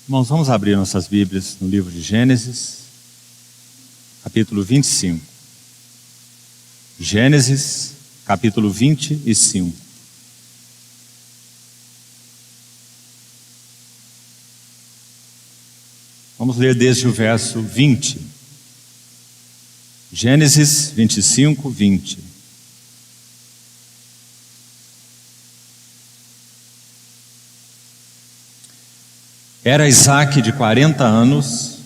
Irmãos, vamos abrir nossas Bíblias no livro de Gênesis, capítulo 25. Gênesis, capítulo 25. Vamos ler desde o verso 20. Gênesis 25, 20. Era Isaque de 40 anos,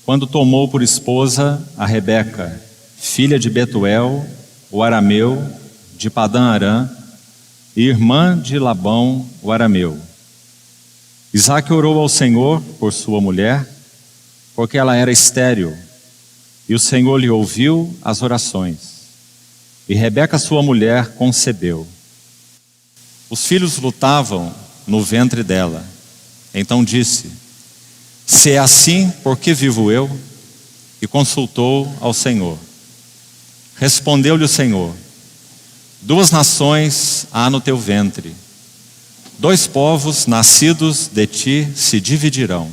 quando tomou por esposa a Rebeca, filha de Betuel, o arameu, de Padã-Arã, e irmã de Labão, o arameu. Isaque orou ao Senhor por sua mulher, porque ela era estéril, e o Senhor lhe ouviu as orações. E Rebeca, sua mulher, concebeu. Os filhos lutavam no ventre dela. Então disse: se é assim, por que vivo eu? E consultou ao Senhor. Respondeu-lhe o Senhor: 2 nações há no teu ventre, 2 povos nascidos de ti se dividirão.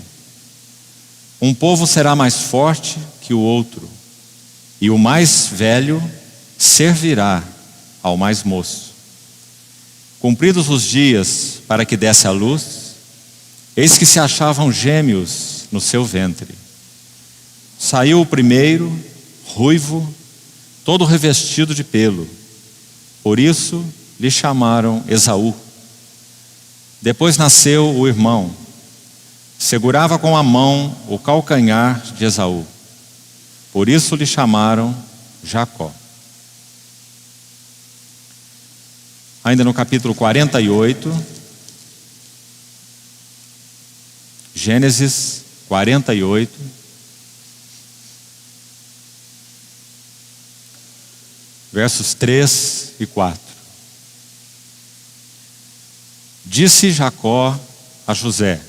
Um povo será mais forte que o outro, e o mais velho servirá ao mais moço. Cumpridos os dias para que desse à luz, eis que se achavam gêmeos no seu ventre. Saiu o primeiro, ruivo, todo revestido de pelo. Por isso lhe chamaram Esaú. Depois nasceu o irmão. Segurava com a mão o calcanhar de Esaú. Por isso lhe chamaram Jacó. Ainda no capítulo 48, Gênesis 48, versos 3 e 4. Disse Jacó a José: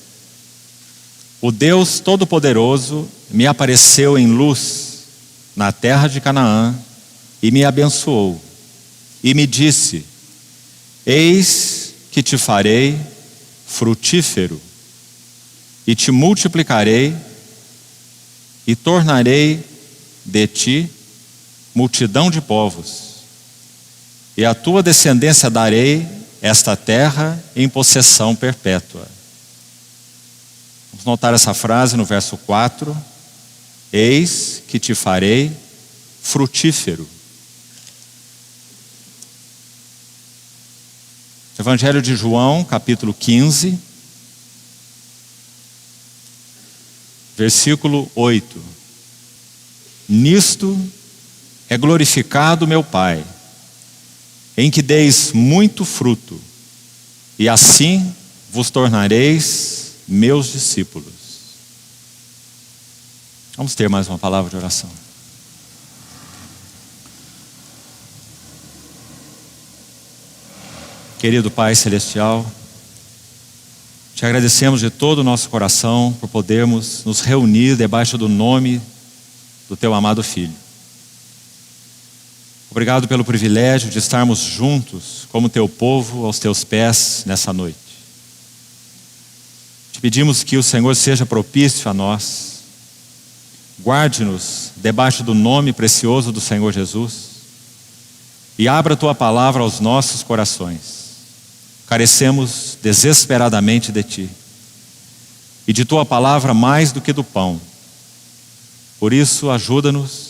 o Deus Todo-Poderoso me apareceu em luz na terra de Canaã e me abençoou. E me disse: eis que te farei frutífero, e te multiplicarei, e tornarei de ti multidão de povos, e à tua descendência darei esta terra em possessão perpétua. Vamos notar essa frase no verso 4. Eis que te farei frutífero. Evangelho de João, capítulo 15, versículo 8. Nisto é glorificado meu Pai, em que deis muito fruto, e assim vos tornareis meus discípulos. Vamos ter mais uma palavra de oração. Querido Pai Celestial, te agradecemos de todo o nosso coração por podermos nos reunir debaixo do nome do teu amado Filho. Obrigado pelo privilégio de estarmos juntos como teu povo aos teus pés nessa noite. Te pedimos que o Senhor seja propício a nós. Guarde-nos debaixo do nome precioso do Senhor Jesus e abra a tua palavra aos nossos corações. Carecemos desesperadamente de ti e de tua palavra mais do que do pão. Por isso, ajuda-nos,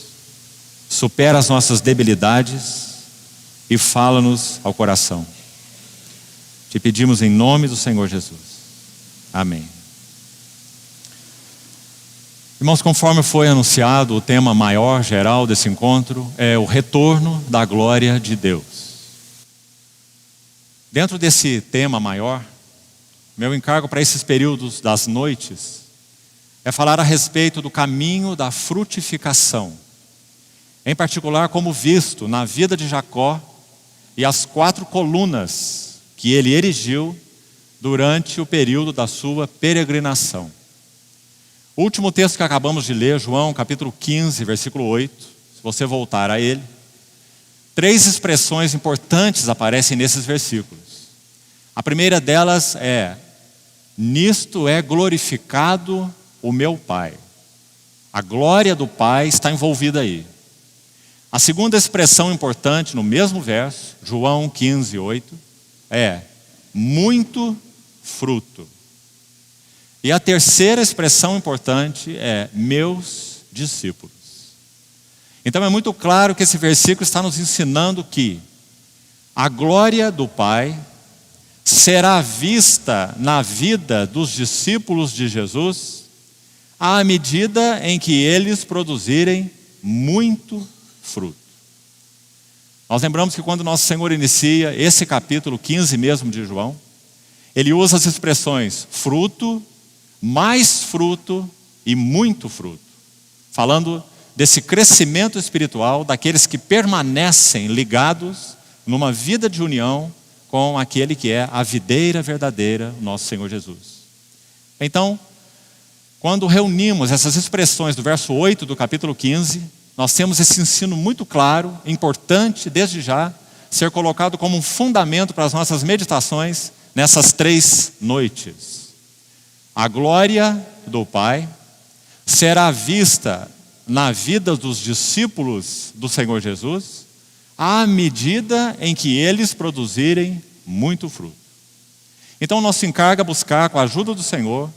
supera as nossas debilidades e fala-nos ao coração. Te pedimos em nome do Senhor Jesus. Amém. Irmãos, conforme foi anunciado, o tema maior, geral desse encontro é o retorno da glória de Deus. Dentro desse tema maior, meu encargo para esses períodos das noites é falar a respeito do caminho da frutificação, em particular como visto na vida de Jacó e as 4 colunas que ele erigiu durante o período da sua peregrinação. O último texto que acabamos de ler, João capítulo 15, versículo 8, se você voltar a ele, 3 expressões importantes aparecem nesses versículos. A primeira delas é: nisto é glorificado o meu Pai. A glória do Pai está envolvida aí. A segunda expressão importante no mesmo verso, João 15:8, é muito fruto. E a terceira expressão importante é meus discípulos. Então é muito claro que esse versículo está nos ensinando que a glória do Pai será vista na vida dos discípulos de Jesus à medida em que eles produzirem muito fruto. Nós lembramos que quando nosso Senhor inicia esse capítulo 15 mesmo de João, ele usa as expressões fruto, mais fruto e muito fruto, falando desse crescimento espiritual daqueles que permanecem ligados numa vida de união com aquele que é a videira verdadeira, nosso Senhor Jesus. Então, quando reunimos essas expressões do verso 8 do capítulo 15, nós temos esse ensino muito claro, importante desde já, ser colocado como um fundamento para as nossas meditações nessas 3 noites. A glória do Pai será vista na vida dos discípulos do Senhor Jesus à medida em que eles produzirem muito fruto. Então, nosso encargo é buscar, com a ajuda do Senhor,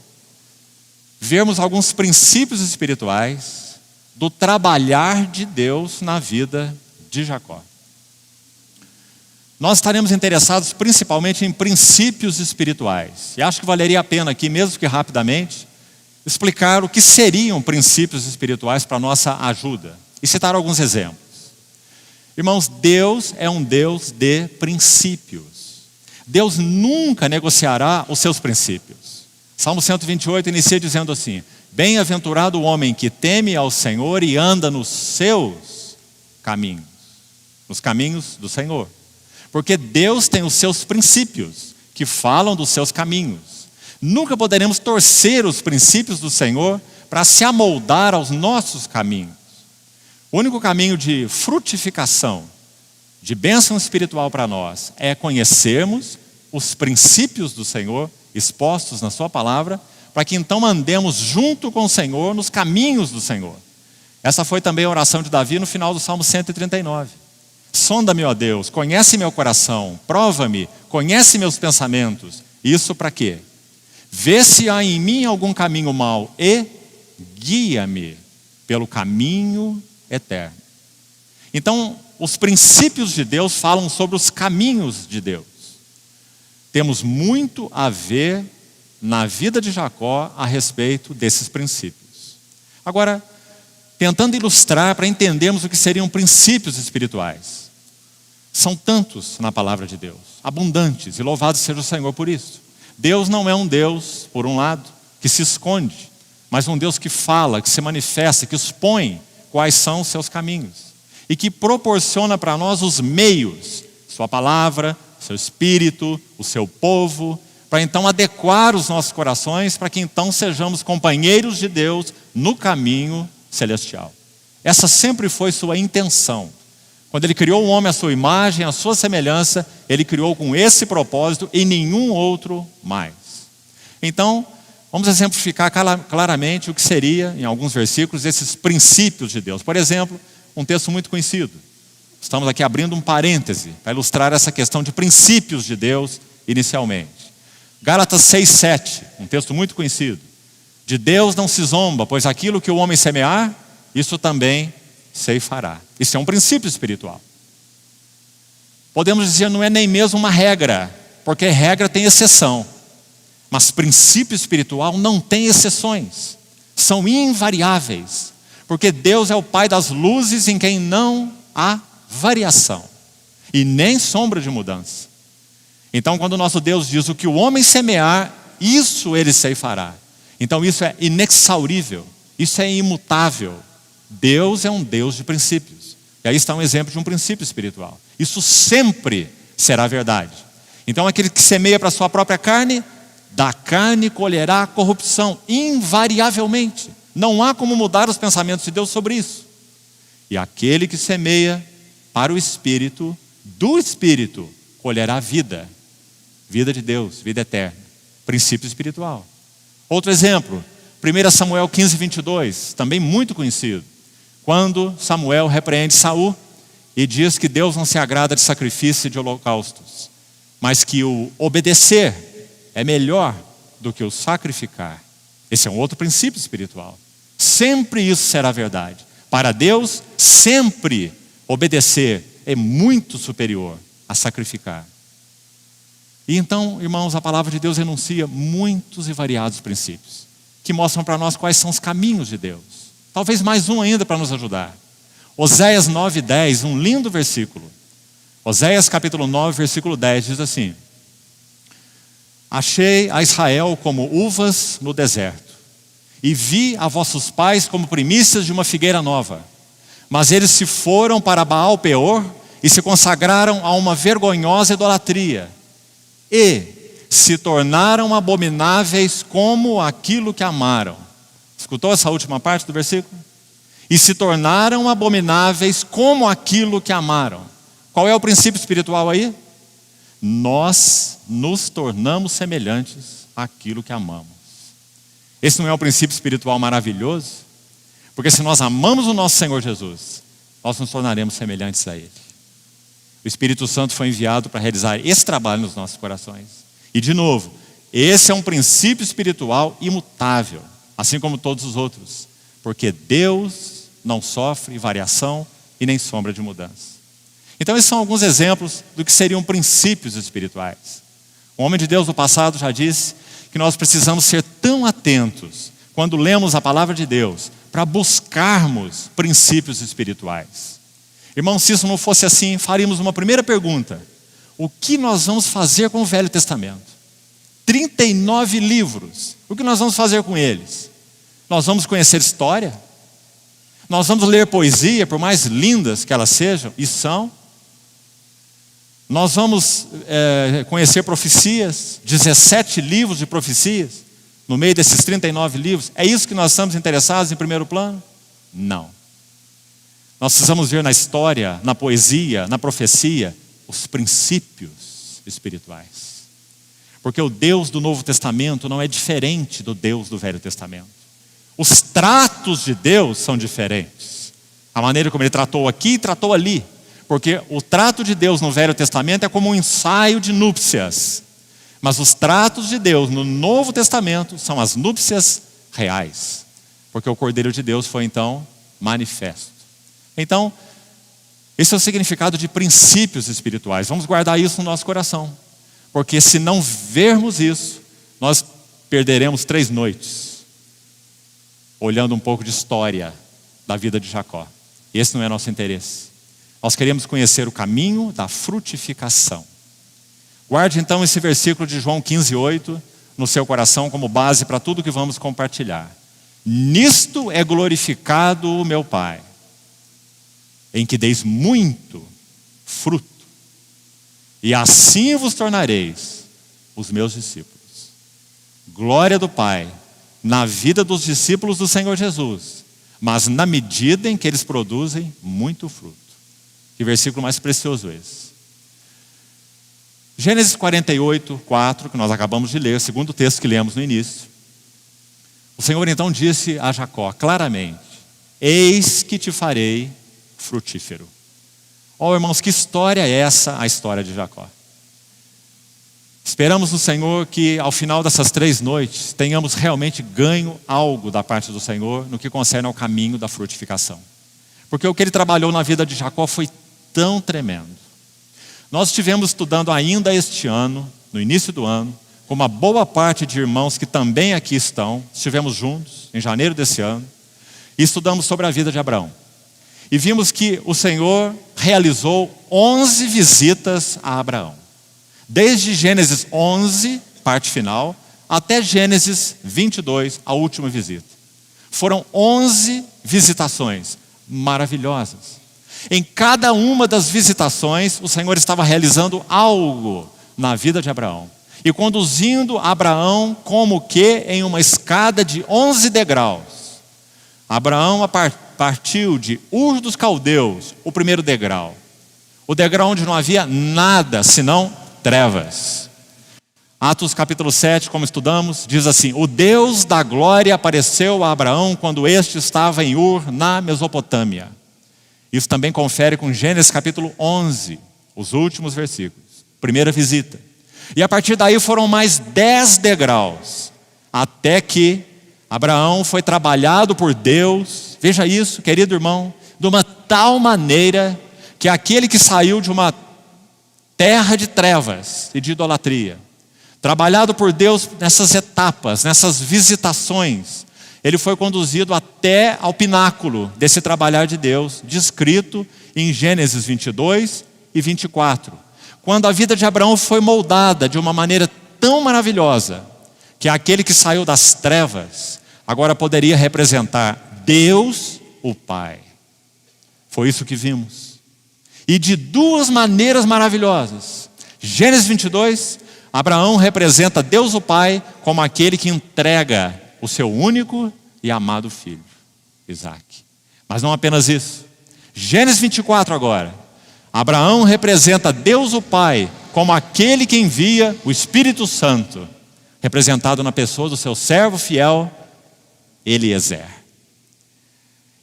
vermos alguns princípios espirituais do trabalhar de Deus na vida de Jacó. Nós estaremos interessados principalmente em princípios espirituais. E acho que valeria a pena aqui, mesmo que rapidamente, explicar o que seriam princípios espirituais para a nossa ajuda. E citar alguns exemplos. Irmãos, Deus é um Deus de princípios. Deus nunca negociará os seus princípios. Salmo 128 inicia dizendo assim: bem-aventurado o homem que teme ao Senhor e anda nos seus caminhos. Nos caminhos do Senhor. Porque Deus tem os seus princípios, que falam dos seus caminhos. Nunca poderemos torcer os princípios do Senhor para se amoldar aos nossos caminhos. O único caminho de frutificação, de bênção espiritual para nós, é conhecermos os princípios do Senhor, expostos na sua palavra, para que então andemos junto com o Senhor nos caminhos do Senhor. Essa foi também a oração de Davi no final do Salmo 139. Sonda-me, ó Deus, conhece meu coração, prova-me, conhece meus pensamentos. Isso para quê? Vê se há em mim algum caminho mau e guia-me pelo caminho eterno. Então, os princípios de Deus falam sobre os caminhos de Deus. Temos muito a ver na vida de Jacó a respeito desses princípios. Agora, tentando ilustrar para entendermos o que seriam princípios espirituais. São tantos na palavra de Deus, abundantes, e louvado seja o Senhor por isso. Deus não é um Deus, por um lado, que se esconde, mas um Deus que fala, que se manifesta, que expõe quais são os seus caminhos e que proporciona para nós os meios, sua palavra, seu espírito, o seu povo, para então adequar os nossos corações, para que então sejamos companheiros de Deus no caminho celestial. Essa sempre foi sua intenção. Quando ele criou o homem à sua imagem, à sua semelhança, ele criou com esse propósito e nenhum outro mais. Então, vamos exemplificar claramente o que seria, em alguns versículos, esses princípios de Deus. Por exemplo, um texto muito conhecido. Estamos aqui abrindo um parêntese para ilustrar essa questão de princípios de Deus inicialmente. Gálatas 6:7, um texto muito conhecido. De Deus não se zomba, pois aquilo que o homem semear, isso também ceifará. Isso é um princípio espiritual. Podemos dizer, não é nem mesmo uma regra, porque regra tem exceção. Mas princípio espiritual não tem exceções. São invariáveis. Porque Deus é o Pai das luzes em quem não há variação. E nem sombra de mudança. Então, quando o nosso Deus diz o que o homem semear, isso ele ceifará. Então, isso é inexaurível. Isso é imutável. Deus é um Deus de princípios. E aí está um exemplo de um princípio espiritual. Isso sempre será verdade. Então, aquele que semeia para a sua própria carne, da carne colherá a corrupção, invariavelmente. Não há como mudar os pensamentos de Deus sobre isso. E aquele que semeia para o Espírito, do Espírito, colherá vida. Vida de Deus, vida eterna. Princípio espiritual. Outro exemplo, 1 Samuel 15, 22, também muito conhecido. Quando Samuel repreende Saul e diz que Deus não se agrada de sacrifício e de holocaustos, mas que o obedecer é melhor do que o sacrificar. Esse é um outro princípio espiritual. Sempre isso será verdade. Para Deus, sempre obedecer é muito superior a sacrificar. E então, irmãos, a palavra de Deus enuncia muitos e variados princípios que mostram para nós quais são os caminhos de Deus. Talvez mais um ainda para nos ajudar. Oséias 9:10, um lindo versículo. Oséias capítulo 9, versículo 10 diz assim: achei a Israel como uvas no deserto, e vi a vossos pais como primícias de uma figueira nova. Mas eles se foram para Baal Peor e se consagraram a uma vergonhosa idolatria, e se tornaram abomináveis como aquilo que amaram. Escutou essa última parte do versículo? E se tornaram abomináveis como aquilo que amaram. Qual é o princípio espiritual aí? Nós nos tornamos semelhantes àquilo que amamos. Esse não é o princípio espiritual maravilhoso? Porque se nós amamos o nosso Senhor Jesus, nós nos tornaremos semelhantes a Ele. O Espírito Santo foi enviado para realizar esse trabalho nos nossos corações. E de novo, esse é um princípio espiritual imutável, assim como todos os outros. Porque Deus não sofre variação e nem sombra de mudança. Então esses são alguns exemplos do que seriam princípios espirituais. O homem de Deus do passado já disse que nós precisamos ser tão atentos quando lemos a palavra de Deus para buscarmos princípios espirituais. Irmão, se isso não fosse assim, faríamos uma primeira pergunta: o que nós vamos fazer com o Velho Testamento? 39 livros, o que nós vamos fazer com eles? Nós vamos conhecer história? Nós vamos ler poesia, por mais lindas que elas sejam, e são? Nós vamos conhecer profecias, 17 livros de profecias, no meio desses 39 livros. É isso que nós estamos interessados em primeiro plano? Não. Nós precisamos ver na história, na poesia, na profecia, os princípios espirituais. Porque o Deus do Novo Testamento não é diferente do Deus do Velho Testamento. Os tratos de Deus são diferentes. A maneira como Ele tratou aqui e tratou ali. Porque o trato de Deus no Velho Testamento é como um ensaio de núpcias. Mas os tratos de Deus no Novo Testamento são as núpcias reais. Porque o Cordeiro de Deus foi então manifesto. Então, esse é o significado de princípios espirituais. Vamos guardar isso no nosso coração. Porque se não vermos isso, nós perderemos 3 noites olhando um pouco de história da vida de Jacó. Esse não é nosso interesse. Nós queremos conhecer o caminho da frutificação. Guarde então esse versículo de João 15:8 no seu coração como base para tudo que vamos compartilhar. Nisto é glorificado o meu Pai, em que deis muito fruto, e assim vos tornareis os meus discípulos. Glória do Pai na vida dos discípulos do Senhor Jesus, mas na medida em que eles produzem muito fruto. Que versículo mais precioso esse. Gênesis 48:4, que nós acabamos de ler, o segundo texto que lemos no início. O Senhor então disse a Jacó claramente: eis que te farei frutífero. Oh, irmãos, que história é essa, a história de Jacó? Esperamos no Senhor que ao final dessas 3 noites tenhamos realmente ganho algo da parte do Senhor no que concerne ao caminho da frutificação. Porque o que Ele trabalhou na vida de Jacó foi tão tremendo. Nós estivemos estudando ainda este ano, no início do ano, com uma boa parte de irmãos que também aqui estão, estivemos juntos em janeiro desse ano, e estudamos sobre a vida de Abraão. E vimos que o Senhor realizou 11 visitas a Abraão. Desde Gênesis 11, parte final, até Gênesis 22, a última visita. Foram 11 visitações maravilhosas. Em cada uma das visitações, o Senhor estava realizando algo na vida de Abraão. E conduzindo Abraão como que em uma escada de 11 degraus. Abraão partiu de Ur dos Caldeus, o primeiro degrau. O degrau onde não havia nada senão trevas. Atos capítulo 7, como estudamos, diz assim: o Deus da glória apareceu a Abraão quando este estava em Ur, na Mesopotâmia. Isso também confere com Gênesis capítulo 11, os últimos versículos. Primeira visita. E a partir daí foram mais 10 degraus, até que Abraão foi trabalhado por Deus, veja isso, querido irmão, de uma tal maneira que aquele que saiu de uma terra de trevas e de idolatria, trabalhado por Deus nessas etapas, nessas visitações, ele foi conduzido até ao pináculo desse trabalhar de Deus, descrito em Gênesis 22 e 24. Quando a vida de Abraão foi moldada de uma maneira tão maravilhosa, que aquele que saiu das trevas, agora poderia representar Deus, o Pai. Foi isso que vimos. E de duas maneiras maravilhosas. Gênesis 22, Abraão representa Deus, o Pai, como aquele que entrega o seu único e amado filho, Isaque. Mas não apenas isso. Gênesis 24 agora. Abraão representa Deus, o Pai, como aquele que envia o Espírito Santo, representado na pessoa do seu servo fiel, Eliezer.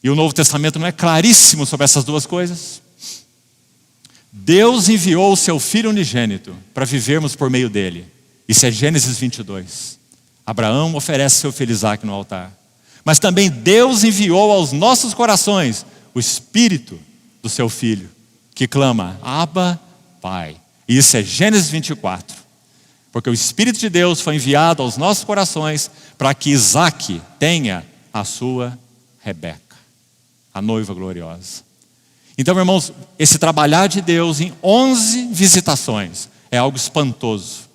E o Novo Testamento não é claríssimo sobre essas duas coisas? Deus enviou o seu Filho unigênito para vivermos por meio dele. Isso é Gênesis 22. Abraão oferece seu filho Isaque no altar. Mas também Deus enviou aos nossos corações o Espírito do seu Filho, que clama, Abba, Pai. E isso é Gênesis 24. Porque o Espírito de Deus foi enviado aos nossos corações para que Isaque tenha a sua Rebeca, a noiva gloriosa. Então, irmãos, esse trabalhar de Deus em 11 visitações é algo espantoso.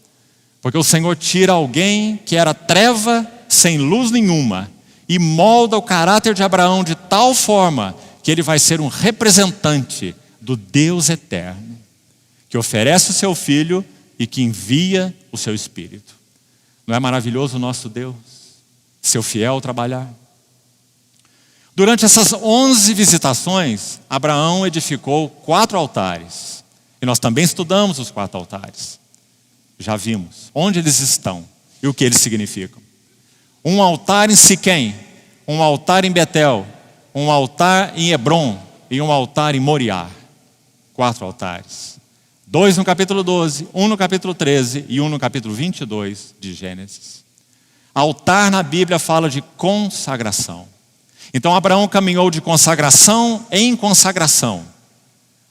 Porque o Senhor tira alguém que era treva, sem luz nenhuma, e molda o caráter de Abraão de tal forma que ele vai ser um representante do Deus eterno, que oferece o seu Filho e que envia o seu Espírito. Não é maravilhoso o nosso Deus? Seu fiel trabalhar. Durante essas 11 visitações, Abraão edificou 4 altares. E nós também estudamos os 4 altares. Já vimos onde eles estão e o que eles significam. Um altar em Siquém, um altar em Betel, um altar em Hebrom e um altar em Moriá. 4 altares. 2 no capítulo 12, 1 no capítulo 13 e 1 no capítulo 22 de Gênesis. Altar na Bíblia fala de consagração. Então Abraão caminhou de consagração em consagração,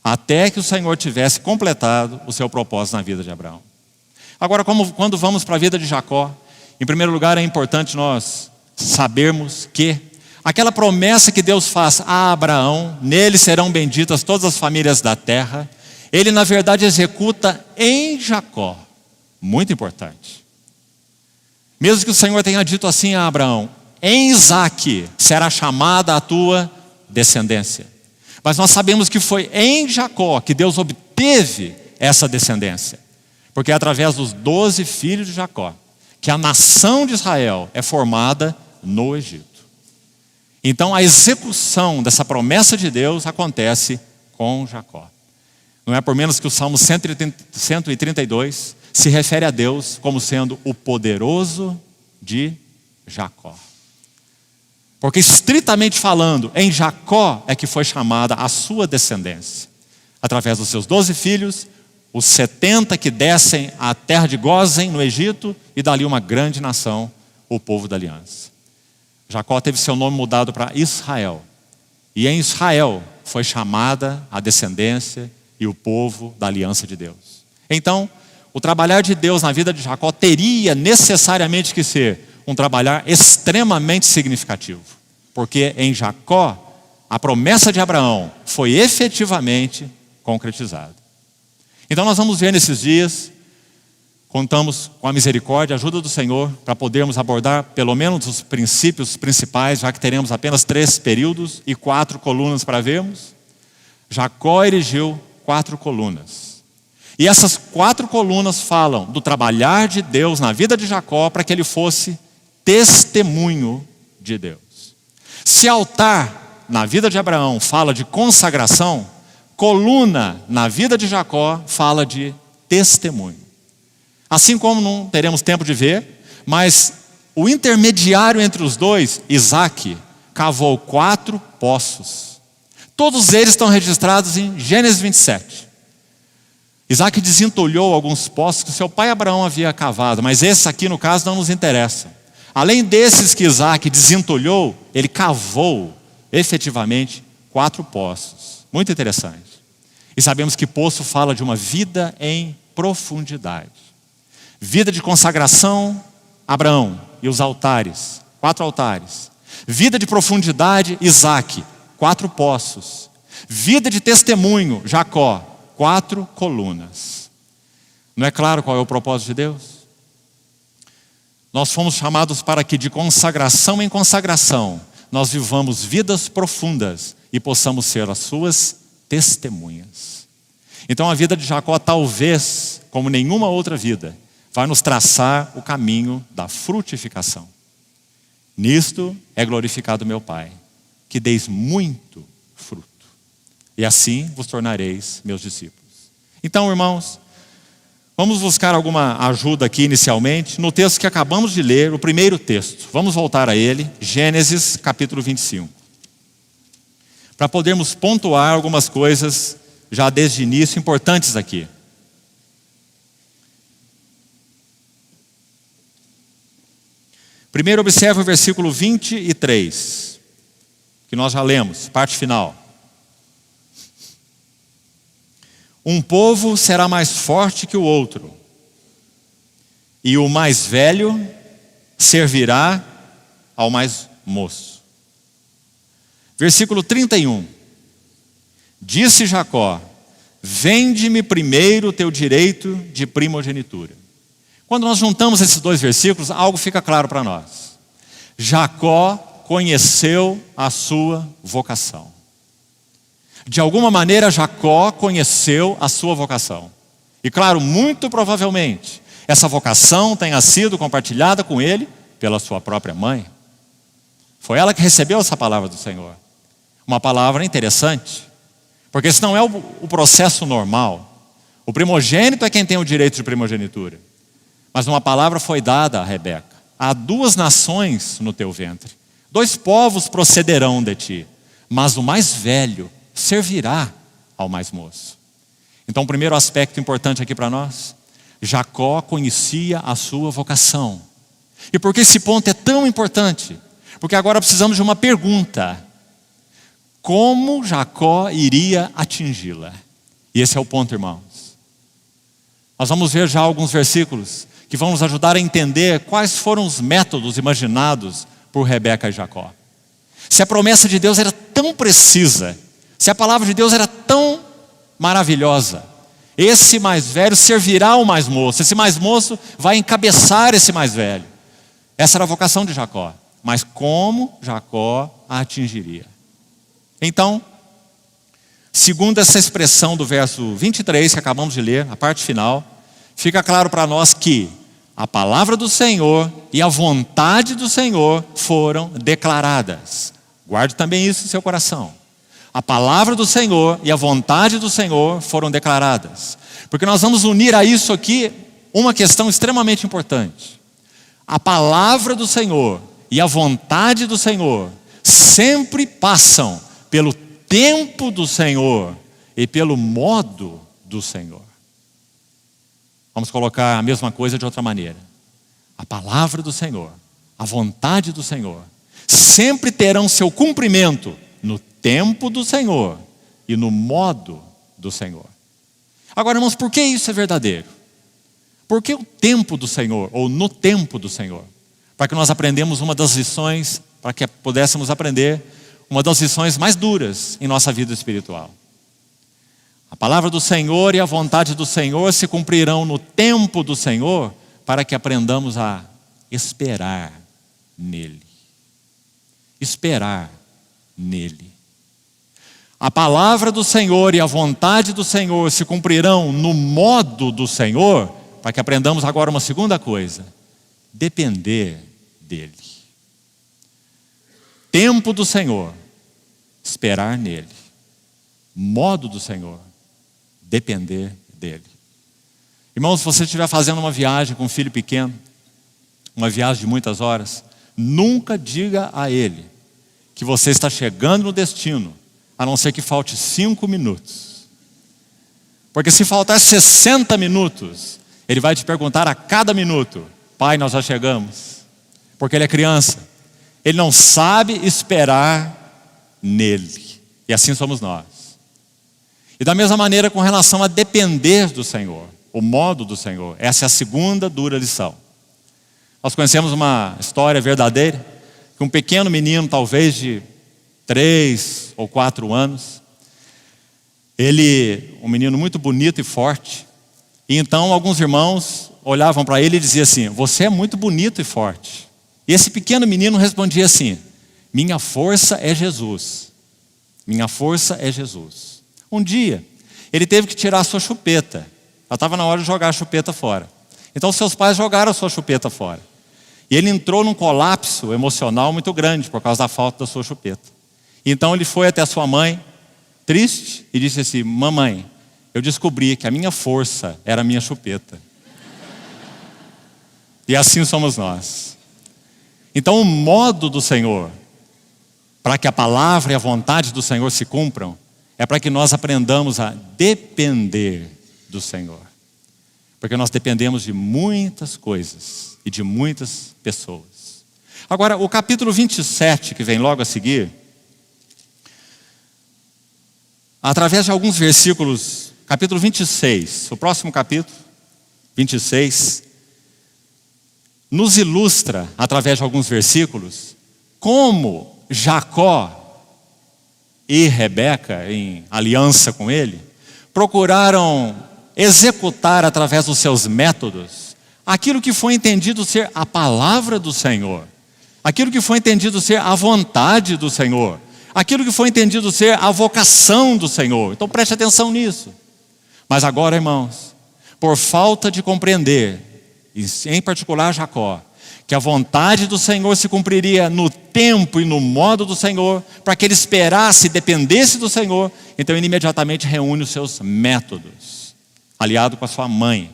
até que o Senhor tivesse completado o seu propósito na vida de Abraão. Agora, quando vamos para a vida de Jacó, em primeiro lugar é importante nós sabermos que aquela promessa que Deus faz a Abraão, nele serão benditas todas as famílias da terra, ele na verdade executa em Jacó. Muito importante. Mesmo que o Senhor tenha dito assim a Abraão, em Isaque será chamada a tua descendência. Mas nós sabemos que foi em Jacó que Deus obteve essa descendência. Porque é através dos 12 filhos de Jacó que a nação de Israel é formada no Egito. Então a execução dessa promessa de Deus acontece com Jacó. Não é por menos que o Salmo 132 se refere a Deus como sendo o poderoso de Jacó. Porque estritamente falando, em Jacó é que foi chamada a sua descendência. Através dos seus 12 filhos, os 70 que descem à terra de Gósen, no Egito, e dali uma grande nação, o povo da aliança. Jacó teve seu nome mudado para Israel. E em Israel foi chamada a descendência e o povo da aliança de Deus. Então, o trabalhar de Deus na vida de Jacó teria necessariamente que ser um trabalhar extremamente significativo. Porque em Jacó, a promessa de Abraão foi efetivamente concretizada. Então nós vamos ver nesses dias, contamos com a misericórdia, a ajuda do Senhor, para podermos abordar pelo menos os princípios principais, já que teremos apenas 3 períodos e 4 colunas para vermos. Jacó erigiu 4 colunas. E essas 4 colunas falam do trabalhar de Deus na vida de Jacó para que ele fosse testemunho de Deus. Se altar na vida de Abraão fala de consagração, coluna na vida de Jacó fala de testemunho. Assim como não teremos tempo de ver, mas o intermediário entre os dois, Isaque, cavou 4 poços. Todos eles estão registrados em Gênesis 27. Isaque desentulhou alguns poços que seu pai Abraão havia cavado, mas esses aqui, no caso, não nos interessam. Além desses que Isaque desentulhou, ele cavou, efetivamente, 4 poços. Muito interessante. E sabemos que poço fala de uma vida em profundidade. Vida de consagração, Abraão e os altares, 4 altares. Vida de profundidade, Isaque, 4 poços. Vida de testemunho, Jacó, 4 colunas. Não é claro qual é o propósito de Deus? Nós fomos chamados para que de consagração em consagração nós vivamos vidas profundas e possamos ser as suas testemunhas. Então a vida de Jacó, talvez, como nenhuma outra vida, vai nos traçar o caminho da frutificação. Nisto é glorificado meu Pai, que deis muito fruto, e assim vos tornareis meus discípulos. Então, irmãos, vamos buscar alguma ajuda aqui inicialmente no texto que acabamos de ler, o primeiro texto. Vamos voltar a ele, Gênesis capítulo 25. Para podermos pontuar algumas coisas já desde o início importantes aqui. Primeiro observe o versículo 23, que nós já lemos, parte final. Um povo será mais forte que o outro, e o mais velho servirá ao mais moço. Versículo 31. Disse Jacó: vende-me primeiro o teu direito de primogenitura. Quando nós juntamos esses 2 versículos, algo fica claro para nós. Jacó conheceu a sua vocação. De alguma maneira, Jacó conheceu a sua vocação. E claro, muito provavelmente, essa vocação tenha sido compartilhada com ele pela sua própria mãe. Foi ela que recebeu essa palavra do Senhor. Uma palavra interessante, porque esse não é o processo normal. O primogênito é quem tem o direito de primogenitura. Mas uma palavra foi dada a Rebeca: há 2 nações no teu ventre, 2 povos procederão de ti, mas o mais velho servirá ao mais moço. Então, o primeiro aspecto importante aqui para nós: Jacó conhecia a sua vocação. E por que esse ponto é tão importante? Porque agora precisamos de uma pergunta: como Jacó iria atingi-la? E esse é o ponto, irmãos. Nós vamos ver já alguns versículos que vão nos ajudar a entender quais foram os métodos imaginados por Rebeca e Jacó. Se a promessa de Deus era tão precisa, se a palavra de Deus era tão maravilhosa, esse mais velho servirá ao mais moço, esse mais moço vai encabeçar esse mais velho. Essa era a vocação de Jacó. Mas como Jacó a atingiria? Então, segundo essa expressão do verso 23 que acabamos de ler, a parte final, fica claro para nós que a palavra do Senhor e a vontade do Senhor foram declaradas. Guarde também isso em seu coração. A palavra do Senhor e a vontade do Senhor foram declaradas. Porque nós vamos unir a isso aqui uma questão extremamente importante. A palavra do Senhor e a vontade do Senhor sempre passam pelo tempo do Senhor e pelo modo do Senhor. Vamos colocar a mesma coisa de outra maneira. A palavra do Senhor, a vontade do Senhor, sempre terão seu cumprimento no tempo do Senhor e no modo do Senhor. Agora, irmãos, por que isso é verdadeiro? Por que o tempo do Senhor, ou no tempo do Senhor? Para que nós aprendamos uma das lições, para que pudéssemos aprender uma das lições mais duras em nossa vida espiritual. A palavra do Senhor e a vontade do Senhor se cumprirão no tempo do Senhor, para que aprendamos a esperar nele. Esperar nele. A palavra do Senhor e a vontade do Senhor se cumprirão no modo do Senhor, para que aprendamos agora uma segunda coisa: depender dele. Tempo do Senhor, esperar nele. Modo do Senhor, depender dele. Irmãos, se você estiver fazendo uma viagem com um filho pequeno, uma viagem de muitas horas, nunca diga a ele que você está chegando no destino, a não ser que falte 5 minutos. Porque se faltar 60 minutos, ele vai te perguntar a cada minuto: pai, nós já chegamos. Porque ele é criança, ele não sabe esperar nele. E assim somos nós. E da mesma maneira com relação a depender do Senhor, o modo do Senhor. Essa é a segunda dura lição. Nós conhecemos uma história verdadeira, que um pequeno menino, talvez de 3 ou 4 anos, um menino muito bonito e forte, e então alguns irmãos olhavam para ele e diziam assim: você é muito bonito e forte. E esse pequeno menino respondia assim: minha força é Jesus. Minha força é Jesus. Um dia, ele teve que tirar a sua chupeta. Já estava na hora de jogar a chupeta fora. Então seus pais jogaram a sua chupeta fora. E ele entrou num colapso emocional muito grande por causa da falta da sua chupeta. Então ele foi até a sua mãe, triste, e disse assim: mamãe, eu descobri que a minha força era a minha chupeta. E assim somos nós. Então o modo do Senhor, para que a palavra e a vontade do Senhor se cumpram, é para que nós aprendamos a depender do Senhor. Porque nós dependemos de muitas coisas e de muitas pessoas. Agora, o capítulo 27, que vem logo a seguir, através de alguns versículos, capítulo 26, o próximo capítulo, 26, nos ilustra, através de alguns versículos, como Jacó e Rebeca, em aliança com ele, procuraram executar através dos seus métodos aquilo que foi entendido ser a palavra do Senhor, aquilo que foi entendido ser a vontade do Senhor, aquilo que foi entendido ser a vocação do Senhor. Então preste atenção nisso. Mas agora, irmãos, por falta de compreender, em particular Jacó, que a vontade do Senhor se cumpriria no tempo e no modo do Senhor, para que ele esperasse e dependesse do Senhor, então ele imediatamente reúne os seus métodos, aliado com a sua mãe,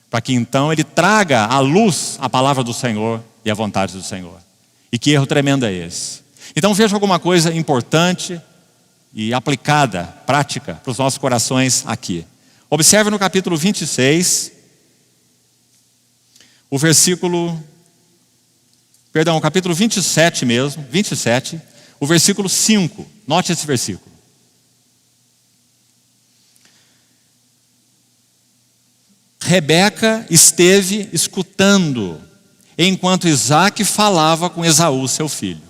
para que então ele traga à luz a palavra do Senhor e a vontade do Senhor. E que erro tremendo é esse? Então veja alguma coisa importante e aplicada, prática, para os nossos corações aqui. Observe no capítulo 26, o capítulo 27 mesmo, 27, o versículo 5. Note esse versículo. Rebeca esteve escutando, enquanto Isaque falava com Esaú, seu filho.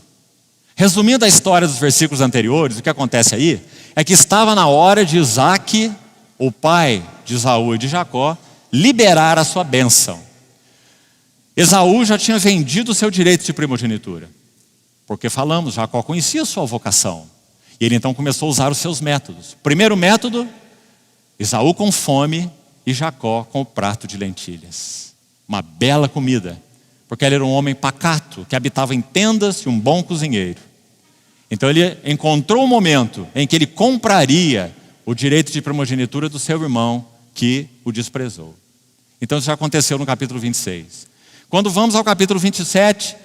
Resumindo a história dos versículos anteriores, o que acontece aí é que estava na hora de Isaque, o pai de Esaú e de Jacó, liberar a sua bênção. Esaú já tinha vendido o seu direito de primogenitura, porque falamos, Jacó conhecia a sua vocação, e ele então começou a usar os seus métodos. Primeiro método, Esaú com fome e Jacó com o prato de lentilhas. Uma bela comida, porque ele era um homem pacato, que habitava em tendas e um bom cozinheiro. Então ele encontrou o momento em que ele compraria o direito de primogenitura do seu irmão, que o desprezou. Então isso já aconteceu no capítulo 26. Quando vamos ao capítulo 27,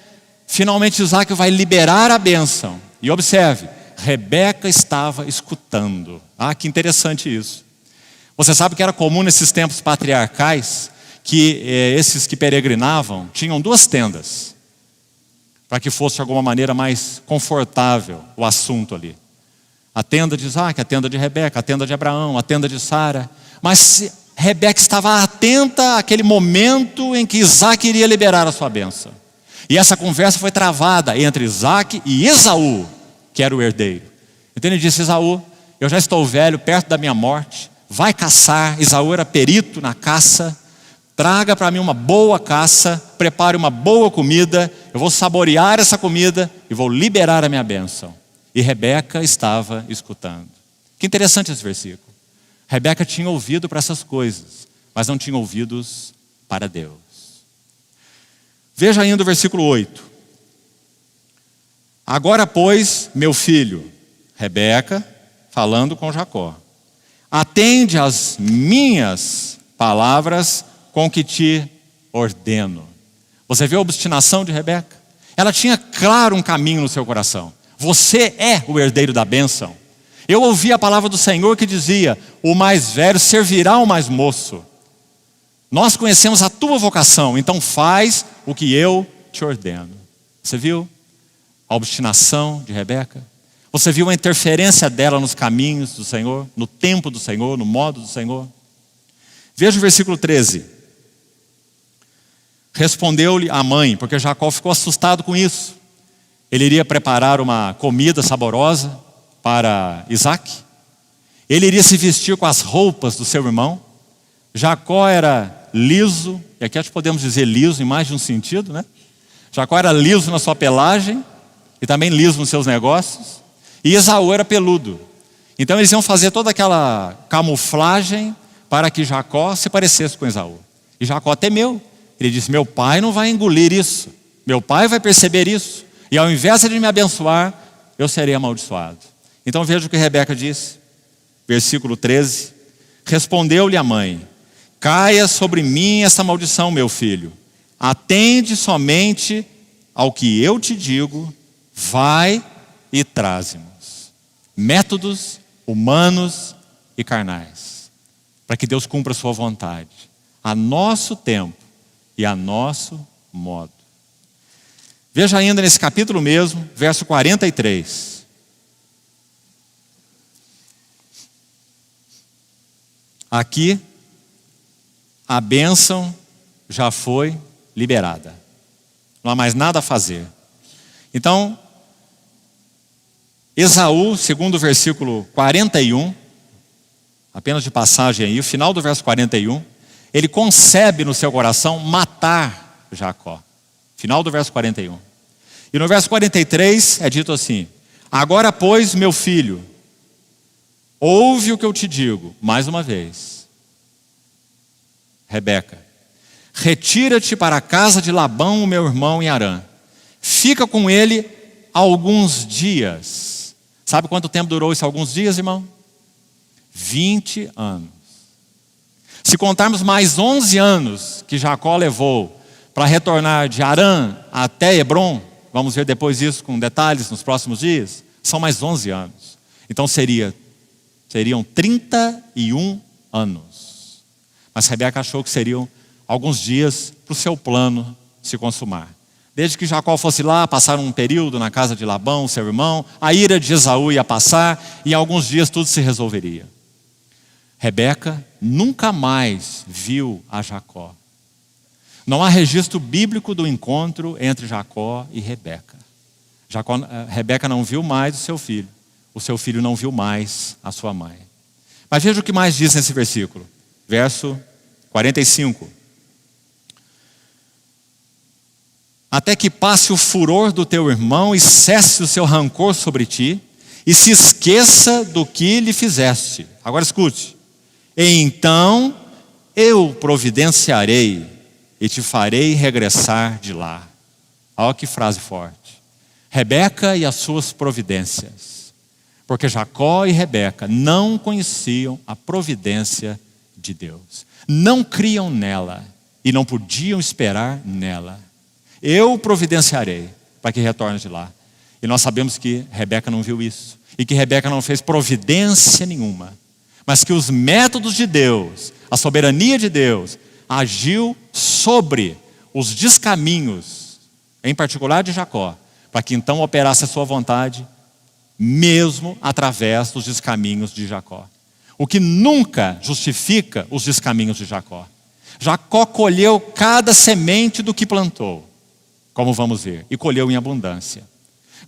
finalmente Isaque vai liberar a bênção. E observe, Rebeca estava escutando. Ah, que interessante isso. Você sabe que era comum nesses tempos patriarcais que esses que peregrinavam tinham 2 tendas, para que fosse de alguma maneira mais confortável o assunto ali. A tenda de Isaque, a tenda de Rebeca, a tenda de Abraão, a tenda de Sara. Mas Rebeca estava atenta àquele momento em que Isaque iria liberar a sua bênção. E essa conversa foi travada entre Isaque e Esaú, que era o herdeiro. Então ele disse: Esaú, eu já estou velho, perto da minha morte, vai caçar. Esaú era perito na caça. Traga para mim uma boa caça, prepare uma boa comida, eu vou saborear essa comida e vou liberar a minha bênção. E Rebeca estava escutando. Que interessante esse versículo. Rebeca tinha ouvido para essas coisas, mas não tinha ouvidos para Deus. Veja ainda o versículo 8. Agora, pois, meu filho, Rebeca, falando com Jacó, atende às minhas palavras com que te ordeno. Você viu a obstinação de Rebeca? Ela tinha claro um caminho no seu coração. Você é o herdeiro da bênção. Eu ouvi a palavra do Senhor que dizia: o mais velho servirá ao mais moço. Nós conhecemos a tua vocação, então faz o que eu te ordeno. Você viu a obstinação de Rebeca? Você viu a interferência dela nos caminhos do Senhor, no tempo do Senhor, no modo do Senhor? Veja o versículo 13. Respondeu-lhe a mãe, porque Jacó ficou assustado com isso. Ele iria preparar uma comida saborosa para Isaac. Ele iria se vestir com as roupas do seu irmão. Jacó era liso, e aqui acho que podemos dizer liso em mais de um sentido, né? Jacó era liso na sua pelagem e também liso nos seus negócios. E Esaú era peludo. Então eles iam fazer toda aquela camuflagem para que Jacó se parecesse com Esaú. E Jacó temeu. Ele disse: meu pai não vai engolir isso. Meu pai vai perceber isso. E ao invés de me abençoar, eu serei amaldiçoado. Então veja o que Rebeca disse. Versículo 13. Respondeu-lhe a mãe: caia sobre mim essa maldição, meu filho. Atende somente ao que eu te digo. Vai e traze-nos. Métodos humanos e carnais. Para que Deus cumpra a sua vontade. A nosso tempo e a nosso modo. Veja ainda nesse capítulo mesmo, verso 43. Aqui, a bênção já foi liberada. Não há mais nada a fazer. Então, Esaú, segundo o versículo 41, apenas de passagem aí, o final do verso 41, ele concebe no seu coração matar Jacó. Final do verso 41. E no verso 43 é dito assim: agora, pois, meu filho, ouve o que eu te digo, mais uma vez. Rebeca, retira-te para a casa de Labão, o meu irmão, em Harã. Fica com ele alguns dias. Sabe quanto tempo durou isso, alguns dias, irmão? 20 anos. Se contarmos mais 11 anos que Jacó levou para retornar de Harã até Hebrom, vamos ver depois isso com detalhes nos próximos dias, são mais 11 anos. Então seriam 31 anos. Mas Rebeca achou que seriam alguns dias para o seu plano se consumar. Desde que Jacó fosse lá, passar um período na casa de Labão, seu irmão, a ira de Esaú ia passar e em alguns dias tudo se resolveria. Rebeca nunca mais viu a Jacó. Não há registro bíblico do encontro entre Jacó e Rebeca. Rebeca não viu mais o seu filho não viu mais a sua mãe. Mas veja o que mais diz nesse versículo, verso 45. Até que passe o furor do teu irmão e cesse o seu rancor sobre ti, e se esqueça do que lhe fizeste. Agora escute. Então eu providenciarei e te farei regressar de lá. Olha que frase forte. Rebeca e as suas providências. Porque Jacó e Rebeca não conheciam a providência de Deus. Não criam nela e não podiam esperar nela. Eu providenciarei para que retorne de lá. E nós sabemos que Rebeca não viu isso. E que Rebeca não fez providência nenhuma. Mas que os métodos de Deus, a soberania de Deus, agiu sobre os descaminhos, em particular de Jacó, para que então operasse a sua vontade, mesmo através dos descaminhos de Jacó. O que nunca justifica os descaminhos de Jacó. Jacó colheu cada semente do que plantou, como vamos ver, e colheu em abundância.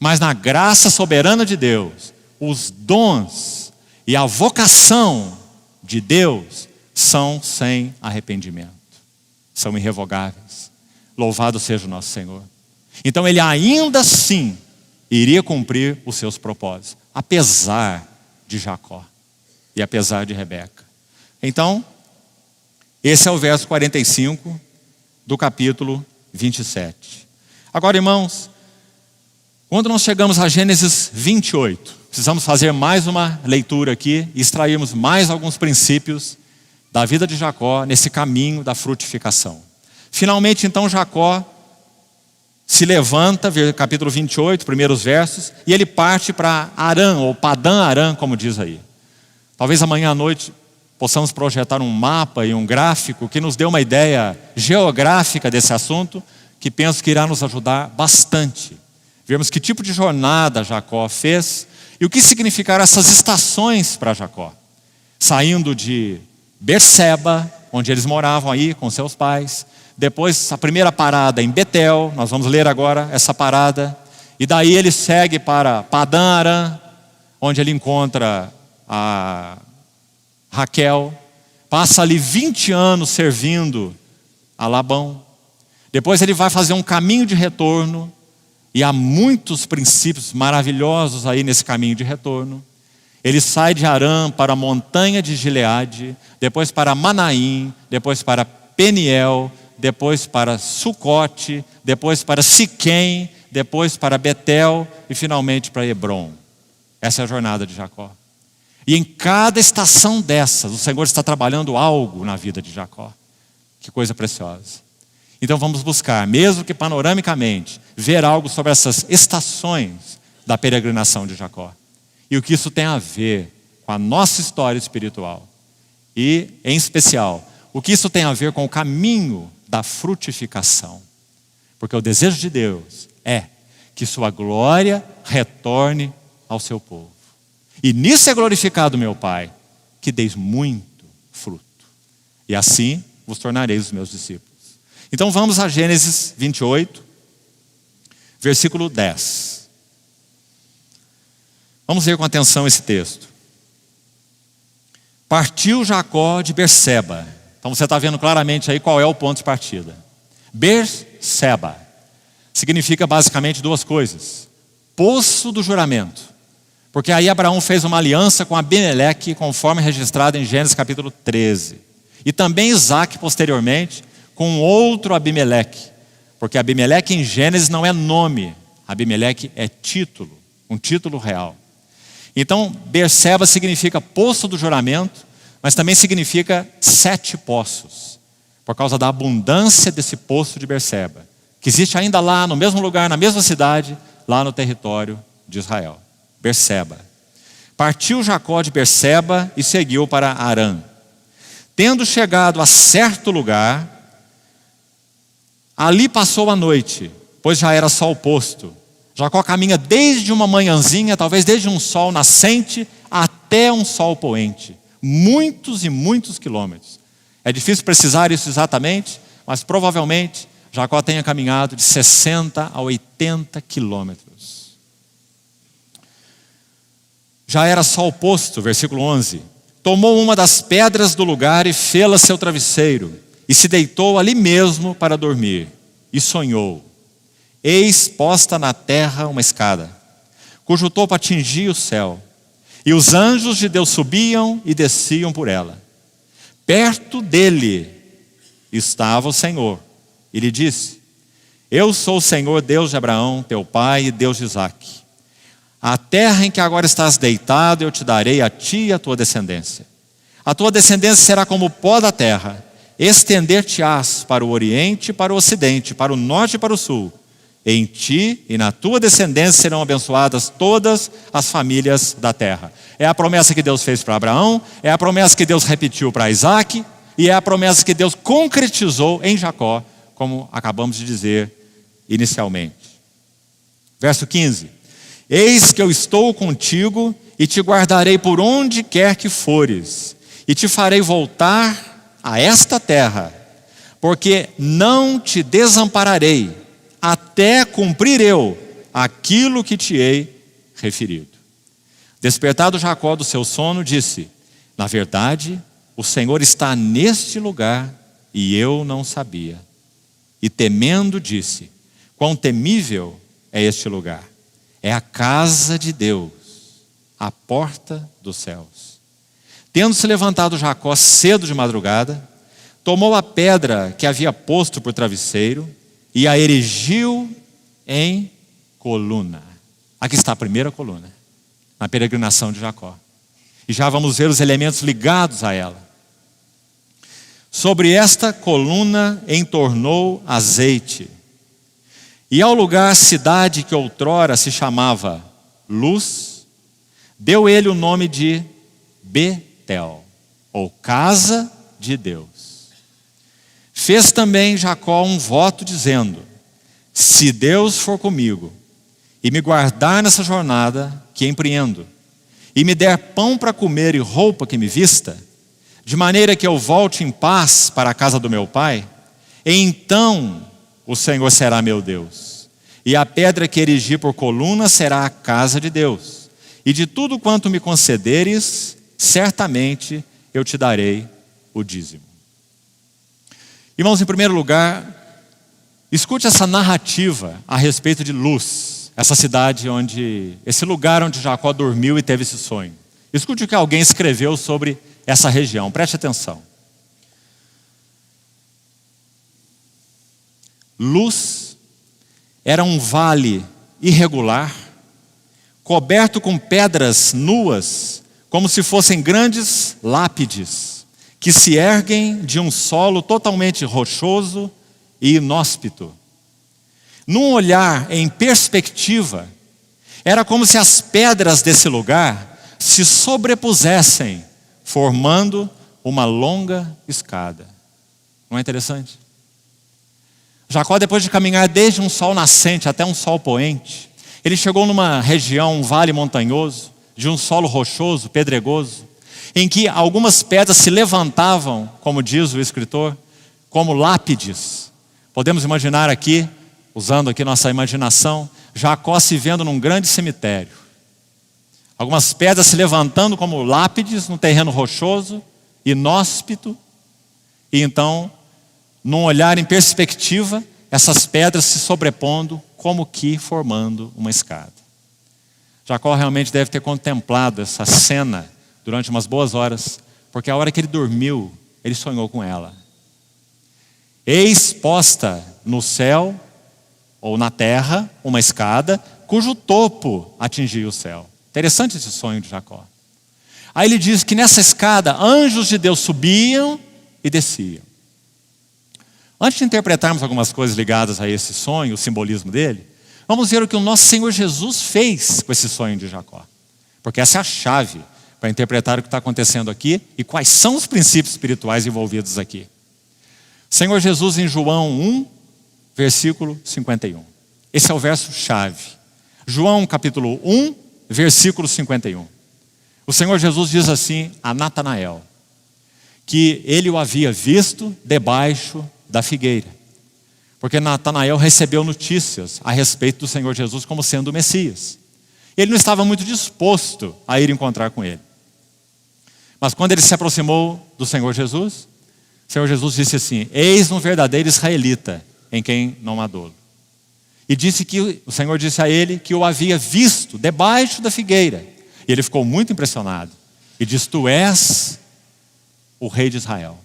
Mas na graça soberana de Deus, os dons e a vocação de Deus são sem arrependimento. São irrevogáveis. Louvado seja o nosso Senhor. Então ele ainda assim iria cumprir os seus propósitos, apesar de Jacó e apesar de Rebeca. Então, esse é o verso 45 do capítulo 27. Agora, irmãos, quando nós chegamos a Gênesis 28, precisamos fazer mais uma leitura aqui e extrairmos mais alguns princípios da vida de Jacó nesse caminho da frutificação. Finalmente, então, Jacó se levanta, capítulo 28, primeiros versos, e ele parte para Harã, ou Padã Harã, como diz aí. Talvez amanhã à noite possamos projetar um mapa e um gráfico que nos dê uma ideia geográfica desse assunto, que penso que irá nos ajudar bastante. Vemos que tipo de jornada Jacó fez e o que significaram essas estações para Jacó. Saindo de Berseba, onde eles moravam aí com seus pais. Depois a primeira parada em Betel, nós vamos ler agora essa parada. E daí ele segue para Padã Harã, onde ele encontra a Raquel. Passa ali 20 anos servindo a Labão. Depois ele vai fazer um caminho de retorno. E há muitos princípios maravilhosos aí nesse caminho de retorno. Ele sai de Harã para a montanha de Gileade, depois para Manaim, depois para Peniel, depois para Sucote, depois para Siquém, depois para Betel e finalmente para Hebrom. Essa é a jornada de Jacó. E em cada estação dessas, o Senhor está trabalhando algo na vida de Jacó. Que coisa preciosa. Então vamos buscar, mesmo que panoramicamente, ver algo sobre essas estações da peregrinação de Jacó. E o que isso tem a ver com a nossa história espiritual. E, em especial, o que isso tem a ver com o caminho da frutificação. Porque o desejo de Deus é que sua glória retorne ao seu povo. E nisso é glorificado meu Pai, que deis muito fruto. E assim vos tornareis os meus discípulos. Então vamos a Gênesis 28, versículo 10. Vamos ler com atenção esse texto. Partiu Jacó de Berseba. Então você está vendo claramente aí qual é o ponto de partida. Berseba significa basicamente duas coisas. Poço do juramento. Porque aí Abraão fez uma aliança com Abimeleque, conforme registrado em Gênesis capítulo 13. E também Isaac, posteriormente, com outro Abimeleque. Porque Abimeleque em Gênesis não é nome. Abimeleque é título, um título real. Então, Berseba significa poço do juramento, mas também significa 7 poços, por causa da abundância desse poço de Berseba, que existe ainda lá, no mesmo lugar, na mesma cidade, lá no território de Israel. Berseba. Partiu Jacó de Berseba e seguiu para Harã. Tendo chegado a certo lugar, ali passou a noite, pois já era sol posto. Jacó caminha desde uma manhãzinha, talvez desde um sol nascente até um sol poente. Muitos e muitos quilômetros. É difícil precisar isso exatamente, mas provavelmente Jacó tenha caminhado de 60 a 80 quilômetros. Já era sol posto, versículo 11. Tomou uma das pedras do lugar e fê-la seu travesseiro, e se deitou ali mesmo para dormir, e sonhou. Eis posta na terra uma escada, cujo topo atingia o céu, e os anjos de Deus subiam e desciam por ela. Perto dele estava o Senhor, e lhe disse: Eu sou o Senhor Deus de Abraão, teu pai, e Deus de Isaque. A terra em que agora estás deitado, eu te darei a ti e a tua descendência. A tua descendência será como o pó da terra, estender-te-ás para o oriente e para o ocidente, para o norte e para o sul. Em ti e na tua descendência serão abençoadas todas as famílias da terra. É a promessa que Deus fez para Abraão, é a promessa que Deus repetiu para Isaac, e é a promessa que Deus concretizou em Jacó, como acabamos de dizer inicialmente. Verso 15. Eis que eu estou contigo e te guardarei por onde quer que fores, e te farei voltar a esta terra, porque não te desampararei, até cumprir eu aquilo que te hei referido. Despertado Jacó do seu sono, disse: Na verdade, o Senhor está neste lugar e eu não sabia. E temendo disse: Quão temível é este lugar! É a casa de Deus, a porta dos céus. Tendo-se levantado Jacó cedo de madrugada, tomou a pedra que havia posto por travesseiro e a erigiu em coluna. Aqui está a primeira coluna, na peregrinação de Jacó. E já vamos ver os elementos ligados a ela. Sobre esta coluna entornou azeite. E ao lugar cidade que outrora se chamava Luz, deu ele o nome de Betel, ou casa de Deus. Fez também Jacó um voto dizendo: se Deus for comigo e me guardar nessa jornada que empreendo, e me der pão para comer e roupa que me vista, de maneira que eu volte em paz para a casa do meu pai, então o Senhor será meu Deus, e a pedra que erigi por coluna será a casa de Deus, e de tudo quanto me concederes, certamente eu te darei o dízimo. Irmãos, em primeiro lugar, escute essa narrativa a respeito de Luz, essa cidade esse lugar onde Jacó dormiu e teve esse sonho. Escute o que alguém escreveu sobre essa região, preste atenção. Luz era um vale irregular, coberto com pedras nuas, como se fossem grandes lápides, que se erguem de um solo totalmente rochoso e inóspito. Num olhar em perspectiva, era como se as pedras desse lugar se sobrepusessem, formando uma longa escada. Não é interessante? Jacó, depois de caminhar desde um sol nascente até um sol poente, ele chegou numa região, um vale montanhoso, de um solo rochoso, pedregoso, em que algumas pedras se levantavam, como diz o escritor, como lápides. Podemos imaginar aqui, usando aqui nossa imaginação, Jacó se vendo num grande cemitério. Algumas pedras se levantando como lápides no terreno rochoso, inóspito, e então, num olhar em perspectiva, essas pedras se sobrepondo, como que formando uma escada. Jacó realmente deve ter contemplado essa cena durante umas boas horas, porque a hora que ele dormiu, ele sonhou com ela. Eis posta no céu, ou na terra, uma escada, cujo topo atingia o céu. Interessante esse sonho de Jacó. Aí ele diz que nessa escada, anjos de Deus subiam e desciam. Antes de interpretarmos algumas coisas ligadas a esse sonho, o simbolismo dele, vamos ver o que o nosso Senhor Jesus fez com esse sonho de Jacó. Porque essa é a chave para interpretar o que está acontecendo aqui e quais são os princípios espirituais envolvidos aqui. Senhor Jesus, em João 1, versículo 51. Esse é o verso chave. João capítulo 1, versículo 51. O Senhor Jesus diz assim a Natanael, que ele o havia visto debaixo da figueira. Porque Natanael recebeu notícias a respeito do Senhor Jesus como sendo o Messias. Ele não estava muito disposto a ir encontrar com ele. Mas quando ele se aproximou do Senhor Jesus, o Senhor Jesus disse assim: eis um verdadeiro israelita em quem não há dolo. E disse que o Senhor disse a ele que o havia visto debaixo da figueira. E ele ficou muito impressionado. E disse: tu és o rei de Israel.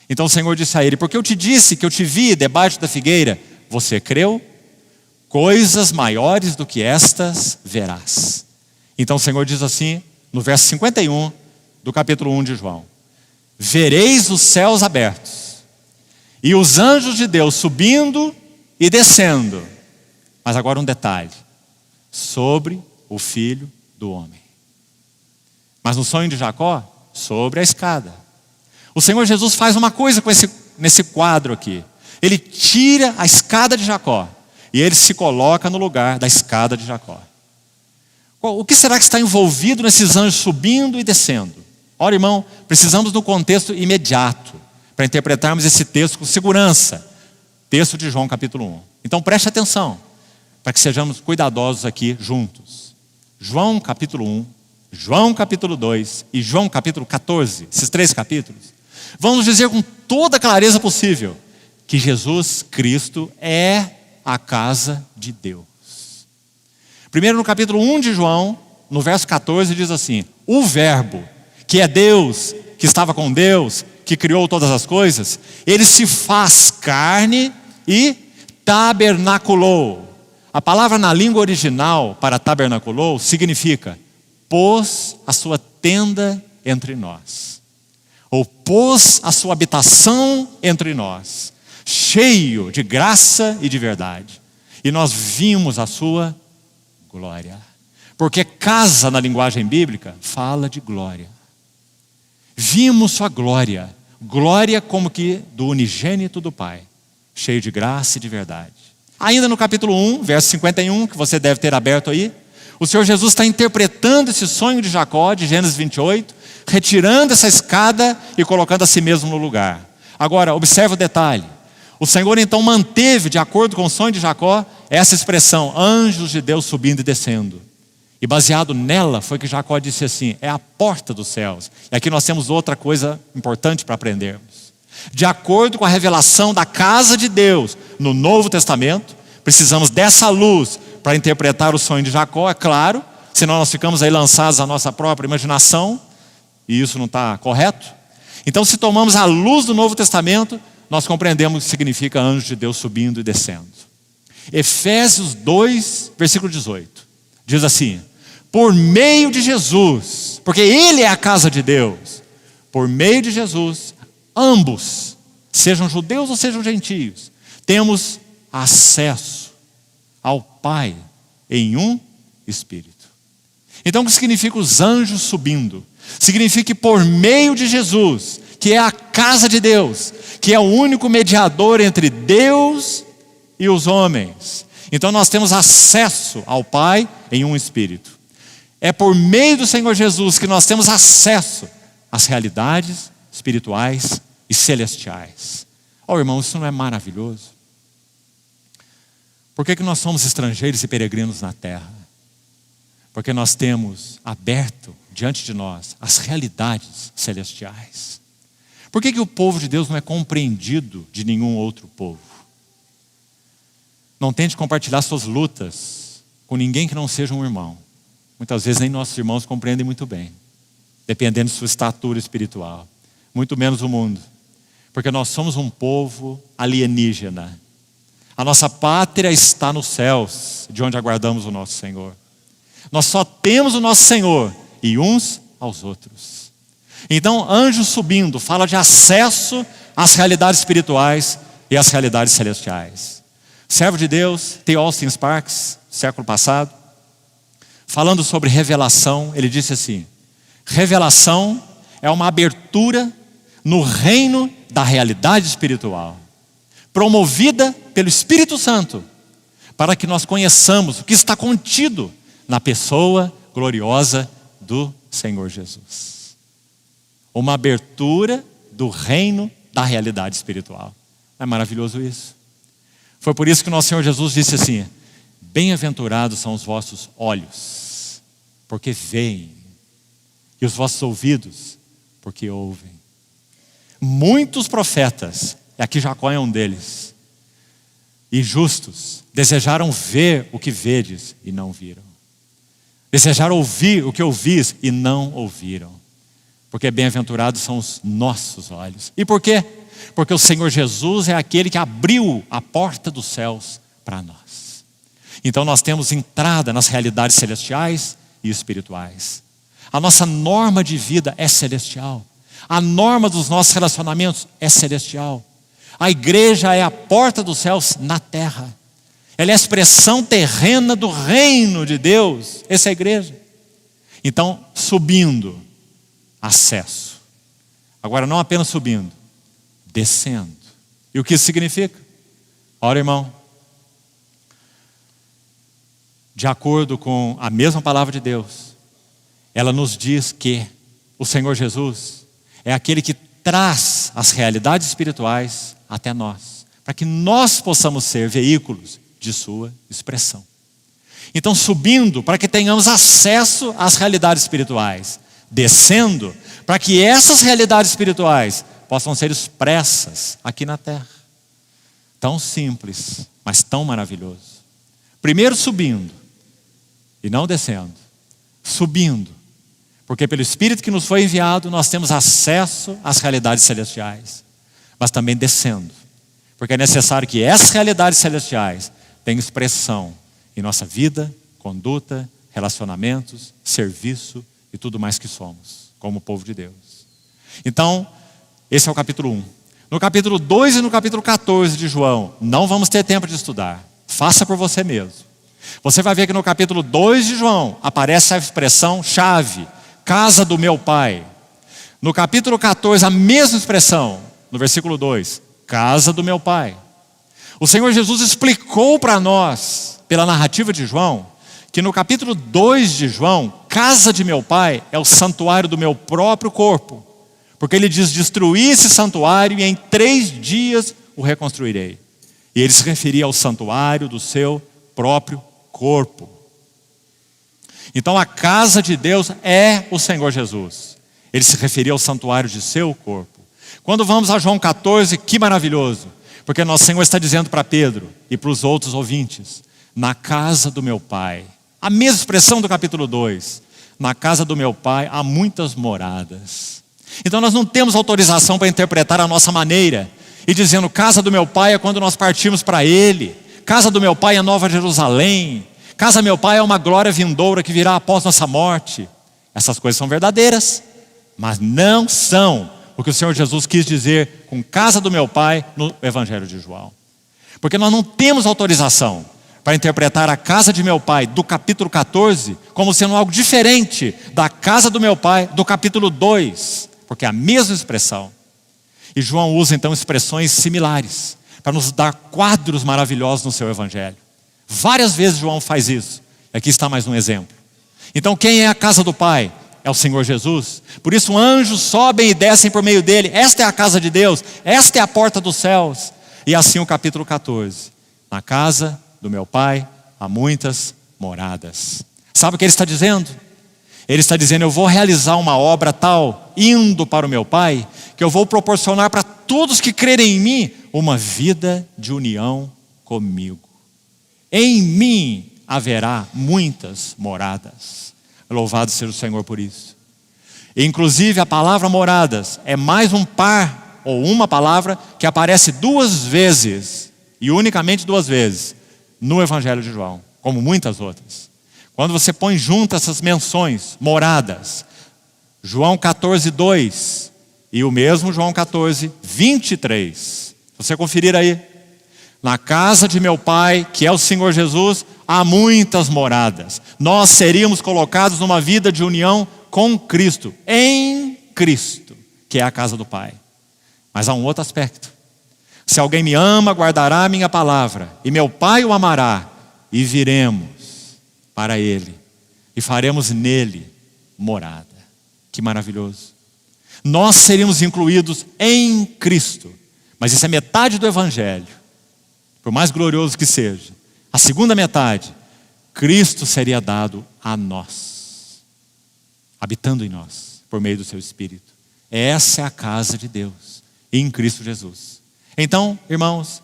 Então o Senhor disse a ele: porque eu te disse que eu te vi debaixo da figueira, você creu? Coisas maiores do que estas verás. Então o Senhor diz assim, no verso 51 do capítulo 1 de João: vereis os céus abertos e os anjos de Deus subindo e descendo. Mas agora um detalhe: sobre o Filho do Homem. Mas no sonho de Jacó, sobre a escada. O Senhor Jesus faz uma coisa nesse quadro aqui. Ele tira a escada de Jacó e ele se coloca no lugar da escada de Jacó. O que será que está envolvido nesses anjos subindo e descendo? Ora, irmão, precisamos do contexto imediato para interpretarmos esse texto com segurança. Texto de João capítulo 1. Então preste atenção, para que sejamos cuidadosos aqui juntos. João capítulo 1, João capítulo 2 e João capítulo 14, esses 3 capítulos, vão nos dizer com toda a clareza possível que Jesus Cristo é a casa de Deus. Primeiro no capítulo 1 de João, no verso 14, diz assim: o verbo, que é Deus, que estava com Deus, que criou todas as coisas, ele se faz carne e tabernaculou. A palavra na língua original para tabernaculou significa pôs a sua tenda entre nós. ou pôs a sua habitação entre nós, cheio de graça e de verdade. E nós vimos a sua glória. Porque casa, na linguagem bíblica, fala de glória. Vimos sua glória. Glória como que do unigênito do Pai, cheio de graça e de verdade. Ainda no capítulo 1, verso 51, que você deve ter aberto aí, o Senhor Jesus está interpretando esse sonho de Jacó, de Gênesis 28, retirando essa escada e colocando a si mesmo no lugar. Agora, observe o detalhe. O Senhor então manteve, de acordo com o sonho de Jacó, essa expressão, anjos de Deus subindo e descendo. E baseado nela foi que Jacó disse assim, é a porta dos céus. E aqui nós temos outra coisa importante para aprendermos. De acordo com a revelação da casa de Deus no Novo Testamento, precisamos dessa luz para interpretar o sonho de Jacó, é claro, senão nós ficamos aí lançados à nossa própria imaginação, e isso não está correto. Então, se tomamos a luz do Novo Testamento, nós compreendemos o que significa anjo de Deus subindo e descendo. Efésios 2, versículo 18, diz assim, por meio de Jesus, porque Ele é a casa de Deus, por meio de Jesus, ambos, sejam judeus ou sejam gentios, temos acesso ao Pai em um Espírito. Então, o que significa os anjos subindo? Significa que por meio de Jesus, que é a casa de Deus, que é o único mediador entre Deus e os homens, então nós temos acesso ao Pai em um Espírito. É por meio do Senhor Jesus que nós temos acesso às realidades espirituais e celestiais. Oh, irmão, isso não é maravilhoso? Por que nós somos estrangeiros e peregrinos na terra? Porque nós temos aberto diante de nós as realidades celestiais. Por que o povo de Deus não é compreendido de nenhum outro povo? Não tente compartilhar suas lutas com ninguém que não seja um irmão. Muitas vezes nem nossos irmãos compreendem muito bem, dependendo de sua estatura espiritual. Muito menos o mundo. Porque nós somos um povo alienígena. A nossa pátria está nos céus, de onde aguardamos o nosso Senhor. Nós só temos o nosso Senhor e uns aos outros. Então, anjo subindo fala de acesso às realidades espirituais e às realidades celestiais. Servo de Deus, T. Austin Sparks, século passado, falando sobre revelação, ele disse assim, revelação é uma abertura no reino da realidade espiritual, promovida pelo Espírito Santo, para que nós conheçamos o que está contido na pessoa gloriosa do Senhor Jesus. Uma abertura do reino da realidade espiritual. Não é maravilhoso isso? Foi por isso que o nosso Senhor Jesus disse assim, bem-aventurados são os vossos olhos, porque veem, e os vossos ouvidos, porque ouvem. Muitos profetas, e aqui Jacó é um deles, e justos, desejaram ver o que vedes e não viram. Desejaram ouvir o que ouvis e não ouviram. Porque bem-aventurados são os nossos olhos. E por quê? Porque o Senhor Jesus é aquele que abriu a porta dos céus para nós. Então nós temos entrada nas realidades celestiais e espirituais. A nossa norma de vida é celestial. A norma dos nossos relacionamentos é celestial. A igreja é a porta dos céus na terra. Ela é a expressão terrena do reino de Deus. Essa é a igreja. Então, subindo, acesso. Agora, não apenas subindo, descendo. E o que isso significa? Ora, irmão, de acordo com a mesma palavra de Deus, ela nos diz que o Senhor Jesus é aquele que traz as realidades espirituais até nós, para que nós possamos ser veículos de sua expressão. Então, subindo, para que tenhamos acesso às realidades espirituais, descendo, para que essas realidades espirituais possam ser expressas aqui na terra. Tão simples, mas tão maravilhoso. Primeiro subindo, e não descendo. Subindo, porque pelo Espírito que nos foi enviado, nós temos acesso às realidades celestiais. Mas também descendo, porque é necessário que essas realidades celestiais tenham expressão em nossa vida, conduta, relacionamentos, serviço e tudo mais que somos, como povo de Deus. Então, Esse é o capítulo 1. No capítulo 2 e no capítulo 14 de João, não vamos ter tempo de estudar. Faça por você mesmo. Você vai ver que no capítulo 2 de João aparece a expressão chave, casa do meu pai. No capítulo 14, a mesma expressão, no versículo 2, casa do meu pai. O Senhor Jesus explicou para nós, pela narrativa de João, que no capítulo 2 de João, casa de meu pai é o santuário do meu próprio corpo. Porque ele diz, destruí esse santuário e em 3 dias o reconstruirei. E ele se referia ao santuário do seu próprio corpo. Então a casa de Deus é o Senhor Jesus. Ele se referia ao santuário de seu corpo. Quando vamos a João 14, que maravilhoso. Porque nosso Senhor está dizendo para Pedro e para os outros ouvintes, na casa do meu pai. A mesma expressão do capítulo 2. Na casa do meu pai há muitas moradas. Então nós não temos autorização para interpretar a nossa maneira. E dizendo, casa do meu pai é quando nós partimos para ele. Casa do meu pai é Nova Jerusalém. Casa do meu pai é uma glória vindoura que virá após nossa morte. Essas coisas são verdadeiras, mas não são o que o Senhor Jesus quis dizer com casa do meu pai no Evangelho de João. Porque nós não temos autorização para interpretar a casa de meu pai do capítulo 14 como sendo algo diferente da casa do meu pai do capítulo 2. Porque é a mesma expressão. E João usa então expressões similares para nos dar quadros maravilhosos no seu Evangelho. Várias vezes João faz isso. Aqui está mais um exemplo. Então quem é a casa do Pai? É o Senhor Jesus. Por isso anjos sobem e descem por meio dele. Esta é a casa de Deus. Esta é a porta dos céus. E assim o capítulo 14. Na casa do meu Pai há muitas moradas. Sabe o que ele está dizendo? Ele está dizendo, eu vou realizar uma obra tal, indo para o meu Pai, que eu vou proporcionar para todos que crerem em mim, uma vida de união comigo. Em mim haverá muitas moradas. Louvado seja o Senhor por isso. Inclusive a palavra moradas é mais um par, ou uma palavra, que aparece 2 vezes, e unicamente 2 vezes, no Evangelho de João, como muitas outras. Quando você põe junto essas menções, moradas, João 14, 2 e o mesmo João 14, 23. Se você conferir aí, na casa de meu Pai, que é o Senhor Jesus, há muitas moradas. Nós seríamos colocados numa vida de união com Cristo, em Cristo, que é a casa do Pai. Mas há um outro aspecto. Se alguém me ama, guardará a minha palavra, e meu Pai o amará, e viremos para Ele, e faremos nele morada. Que maravilhoso. Nós seríamos incluídos em Cristo, mas isso é metade do Evangelho, por mais glorioso que seja. A segunda metade, Cristo seria dado a nós, habitando em nós, por meio do seu Espírito. Essa é a casa de Deus, em Cristo Jesus. Então, irmãos,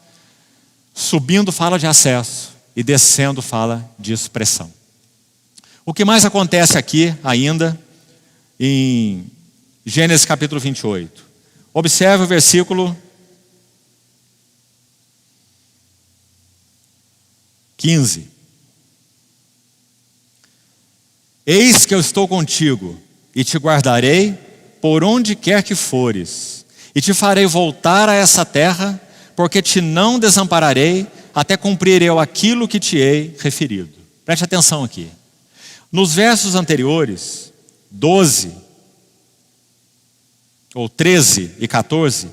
subindo fala de acesso e descendo fala de expressão. O que mais acontece aqui ainda em Gênesis capítulo 28? Observe o versículo 15. Eis que eu estou contigo e te guardarei por onde quer que fores, e te farei voltar a essa terra, porque te não desampararei até cumprir eu aquilo que te hei referido. Preste atenção aqui. Nos versos anteriores, 12, ou 13 e 14,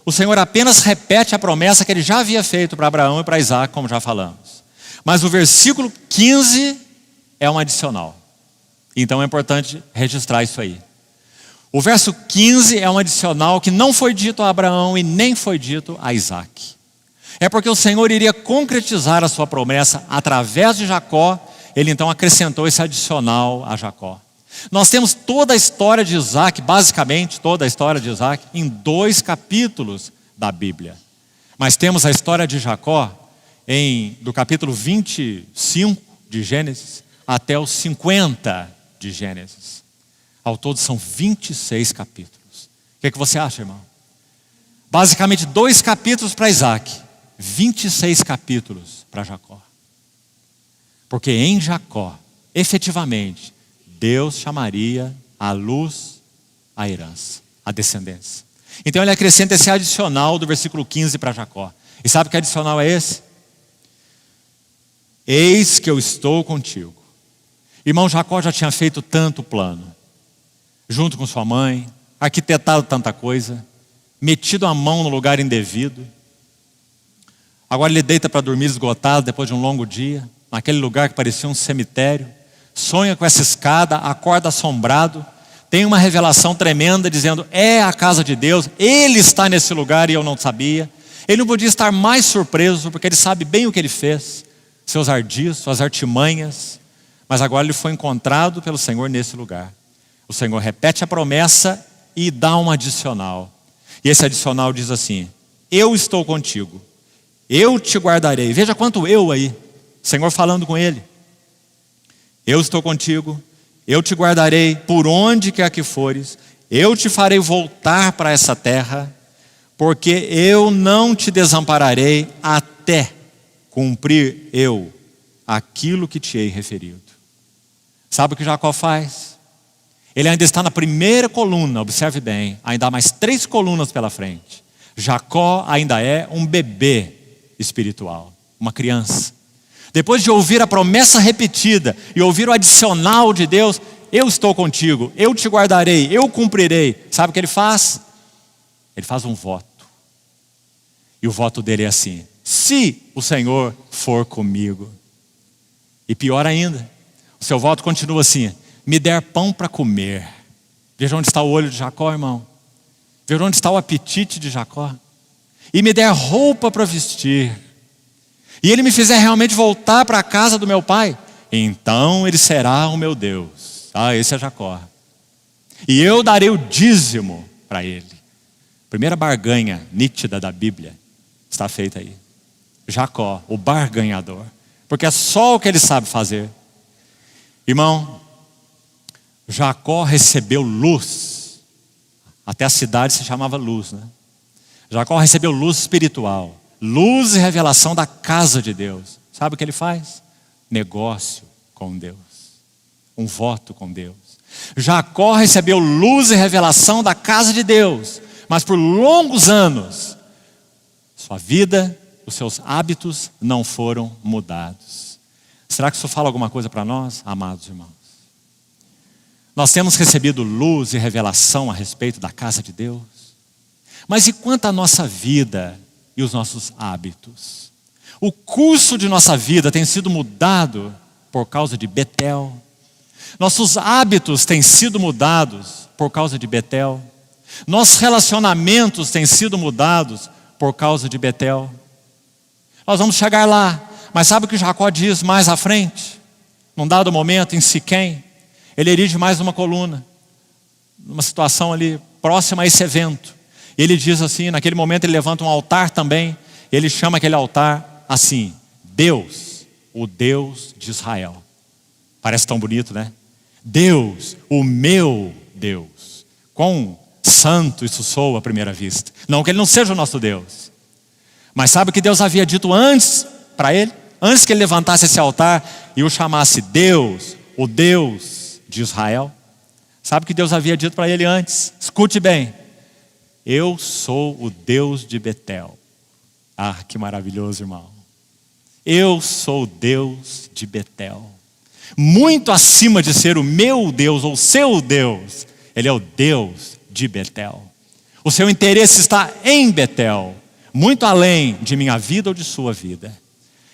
o Senhor apenas repete a promessa que ele já havia feito para Abraão e para Isaac, como já falamos. Mas o versículo 15 é um adicional. Então é importante registrar isso aí. O verso 15 é um adicional que não foi dito a Abraão e nem foi dito a Isaac. É porque o Senhor iria concretizar a sua promessa através de Jacó. Ele então acrescentou esse adicional a Jacó. Nós temos toda a história de Isaac, basicamente toda a história de Isaac, em 2 capítulos da Bíblia. Mas temos a história de Jacó do capítulo 25 de Gênesis até os 50 de Gênesis. Ao todo são 26 capítulos. O que você acha, irmão? Basicamente 2 capítulos para Isaac, 26 capítulos para Jacó. Porque em Jacó, efetivamente, Deus chamaria a luz a herança, a descendência. Então ele acrescenta esse adicional do versículo 15 para Jacó. E sabe que adicional é esse? Eis que eu estou contigo. Irmão, Jacó já tinha feito tanto plano, junto com sua mãe, arquitetado tanta coisa, metido a mão no lugar indevido. Agora ele deita para dormir esgotado depois de um longo dia, naquele lugar que parecia um cemitério, sonha com essa escada, acorda assombrado, tem uma revelação tremenda dizendo, é a casa de Deus, Ele está nesse lugar e eu não sabia. Ele não podia estar mais surpreso, porque ele sabe bem o que ele fez, seus ardis, suas artimanhas, mas agora ele foi encontrado pelo Senhor nesse lugar. O Senhor repete a promessa e dá um adicional. E esse adicional diz assim, eu estou contigo, eu te guardarei. Veja quanto eu aí, o Senhor falando com ele. Eu estou contigo, eu te guardarei por onde quer que fores, eu te farei voltar para essa terra, porque eu não te desampararei até cumprir eu aquilo que te hei referido. Sabe o que Jacó faz? Ele ainda está na primeira coluna, observe bem, ainda há mais 3 colunas pela frente. Jacó ainda é um bebê espiritual, uma criança. Depois de ouvir a promessa repetida e ouvir o adicional de Deus, eu estou contigo, eu te guardarei, eu cumprirei. Sabe o que ele faz? Ele faz um voto. E o voto dele é assim, se o Senhor for comigo. E pior ainda, o seu voto continua assim, me der pão para comer. Veja onde está o olho de Jacó, irmão. Veja onde está o apetite de Jacó. E me der roupa para vestir. E ele me fizer realmente voltar para a casa do meu pai, então ele será o meu Deus. Esse é Jacó. E eu darei o dízimo para ele. Primeira barganha nítida da Bíblia está feita aí. Jacó, o barganhador. Porque é só o que ele sabe fazer. Irmão, Jacó recebeu luz. Até a cidade se chamava Luz, né? Jacó recebeu luz espiritual. Luz e revelação da casa de Deus. Sabe o que ele faz? Negócio com Deus. Um voto com Deus. Jacó recebeu luz e revelação da casa de Deus. Mas por longos anos, sua vida, os seus hábitos não foram mudados. Será que isso fala alguma coisa para nós, amados irmãos? Nós temos recebido luz e revelação a respeito da casa de Deus. Mas e quanto à nossa vida e os nossos hábitos? O curso de nossa vida tem sido mudado por causa de Betel. Nossos hábitos têm sido mudados por causa de Betel. Nossos relacionamentos têm sido mudados por causa de Betel. Nós vamos chegar lá, mas sabe o que Jacó diz mais à frente? Num dado momento, em Siquém, ele erige mais uma coluna, numa situação ali próxima a esse evento. E ele diz assim, naquele momento ele levanta um altar também, ele chama aquele altar assim, Deus, o Deus de Israel. Parece tão bonito, né? Deus, o meu Deus. Quão santo isso soa à primeira vista. Não que ele não seja o nosso Deus. Mas sabe o que Deus havia dito antes para ele? Antes que ele levantasse esse altar e o chamasse Deus, o Deus de Israel. Sabe o que Deus havia dito para ele antes? Escute bem. Eu sou o Deus de Betel. Ah, que maravilhoso, irmão. Eu sou o Deus de Betel. Muito acima de ser o meu Deus ou seu Deus, Ele é o Deus de Betel. O seu interesse está em Betel, muito além de minha vida ou de sua vida.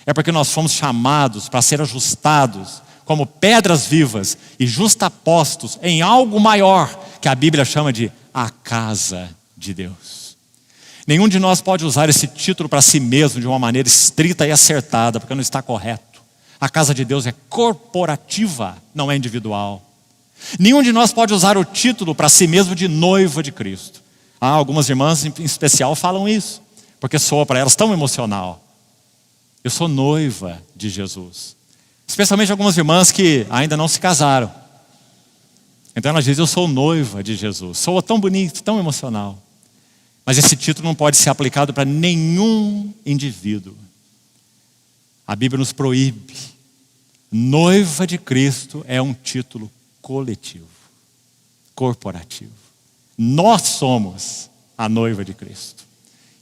É porque nós fomos chamados para ser ajustados como pedras vivas e justapostos em algo maior que a Bíblia chama de a casa de Deus. Nenhum de nós pode usar esse título para si mesmo de uma maneira estrita e acertada, porque não está correto. A casa de Deus é corporativa, não é individual. Nenhum de nós pode usar o título para si mesmo de noiva de Cristo. Algumas irmãs em especial falam isso, porque soa para elas tão emocional. Eu sou noiva de Jesus. Especialmente algumas irmãs que ainda não se casaram. Então elas dizem, eu sou noiva de Jesus. Soa tão bonito, tão emocional. Mas esse título não pode ser aplicado para nenhum indivíduo. A Bíblia nos proíbe. Noiva de Cristo é um título coletivo, corporativo. Nós somos a noiva de Cristo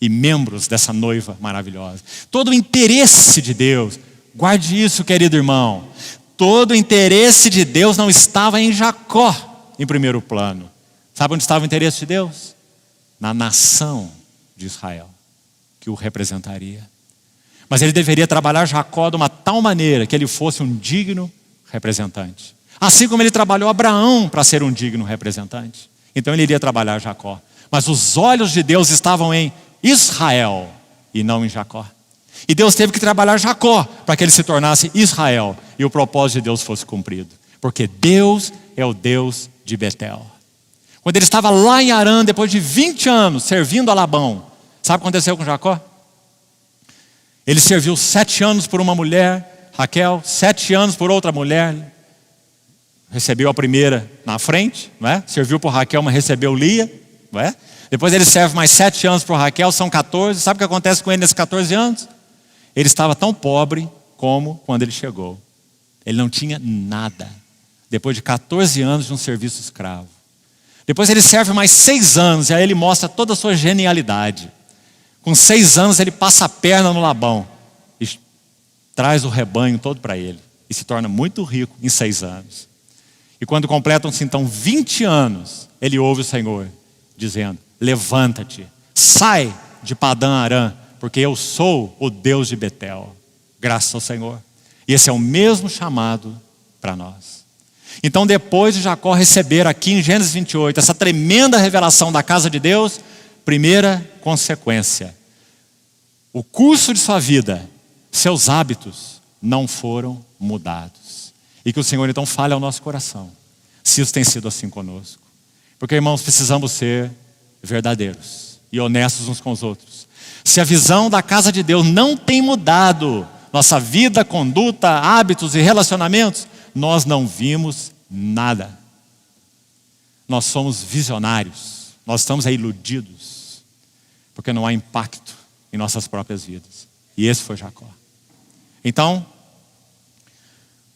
e membros dessa noiva maravilhosa. Todo o interesse de Deus, guarde isso, querido irmão, todo o interesse de Deus não estava em Jacó em primeiro plano. Sabe onde estava o interesse de Deus? Na nação de Israel, que o representaria. Mas ele deveria trabalhar Jacó de uma tal maneira que ele fosse um digno representante. Assim como ele trabalhou Abraão para ser um digno representante. Então ele iria trabalhar Jacó. Mas os olhos de Deus estavam em Israel e não em Jacó. E Deus teve que trabalhar Jacó para que ele se tornasse Israel e o propósito de Deus fosse cumprido. Porque Deus é o Deus de Betel. Quando ele estava lá em Harã, depois de 20 anos servindo a Labão, sabe o que aconteceu com Jacó? Ele serviu 7 anos por uma mulher, Raquel, 7 anos por outra mulher. Recebeu a primeira na frente, não é? Serviu por Raquel, mas recebeu Lia, não é? Depois ele serve mais 7 anos por Raquel, são 14. Sabe o que acontece com ele nesses 14 anos? Ele estava tão pobre como quando ele chegou. Ele não tinha nada. Depois de 14 anos de um serviço escravo. Depois ele serve mais 6 anos e aí ele mostra toda a sua genialidade. Com 6 anos ele passa a perna no Labão e traz o rebanho todo para ele. E se torna muito rico em 6 anos. E quando completam-se então 20 anos, ele ouve o Senhor dizendo: levanta-te, sai de Padã Arã, porque eu sou o Deus de Betel. Graças ao Senhor. E esse é o mesmo chamado para nós. Então depois de Jacó receber aqui em Gênesis 28, essa tremenda revelação da casa de Deus, primeira consequência: o curso de sua vida, seus hábitos não foram mudados. E que o Senhor então fale ao nosso coração, se isso tem sido assim conosco. Porque, irmãos, precisamos ser verdadeiros e honestos uns com os outros. Se a visão da casa de Deus não tem mudado nossa vida, conduta, hábitos e relacionamentos, nós não vimos nada. Nós somos visionários, nós estamos aí iludidos, porque não há impacto em nossas próprias vidas. E esse foi Jacó. Então,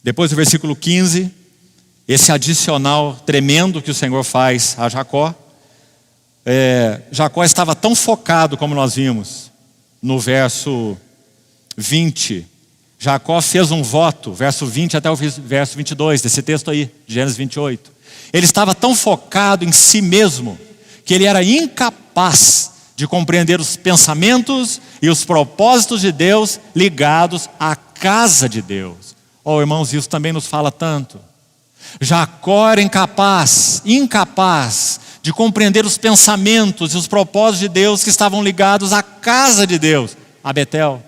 depois do versículo 15, esse adicional tremendo que o Senhor faz a Jacó, Jacó estava tão focado, como nós vimos no verso 20. Jacó fez um voto, verso 20 até o verso 22, desse texto aí, de Gênesis 28. Ele estava tão focado em si mesmo, que ele era incapaz de compreender os pensamentos e os propósitos de Deus ligados à casa de Deus. Oh, irmãos, isso também nos fala tanto. Jacó era incapaz de compreender os pensamentos e os propósitos de Deus que estavam ligados à casa de Deus, a Betel.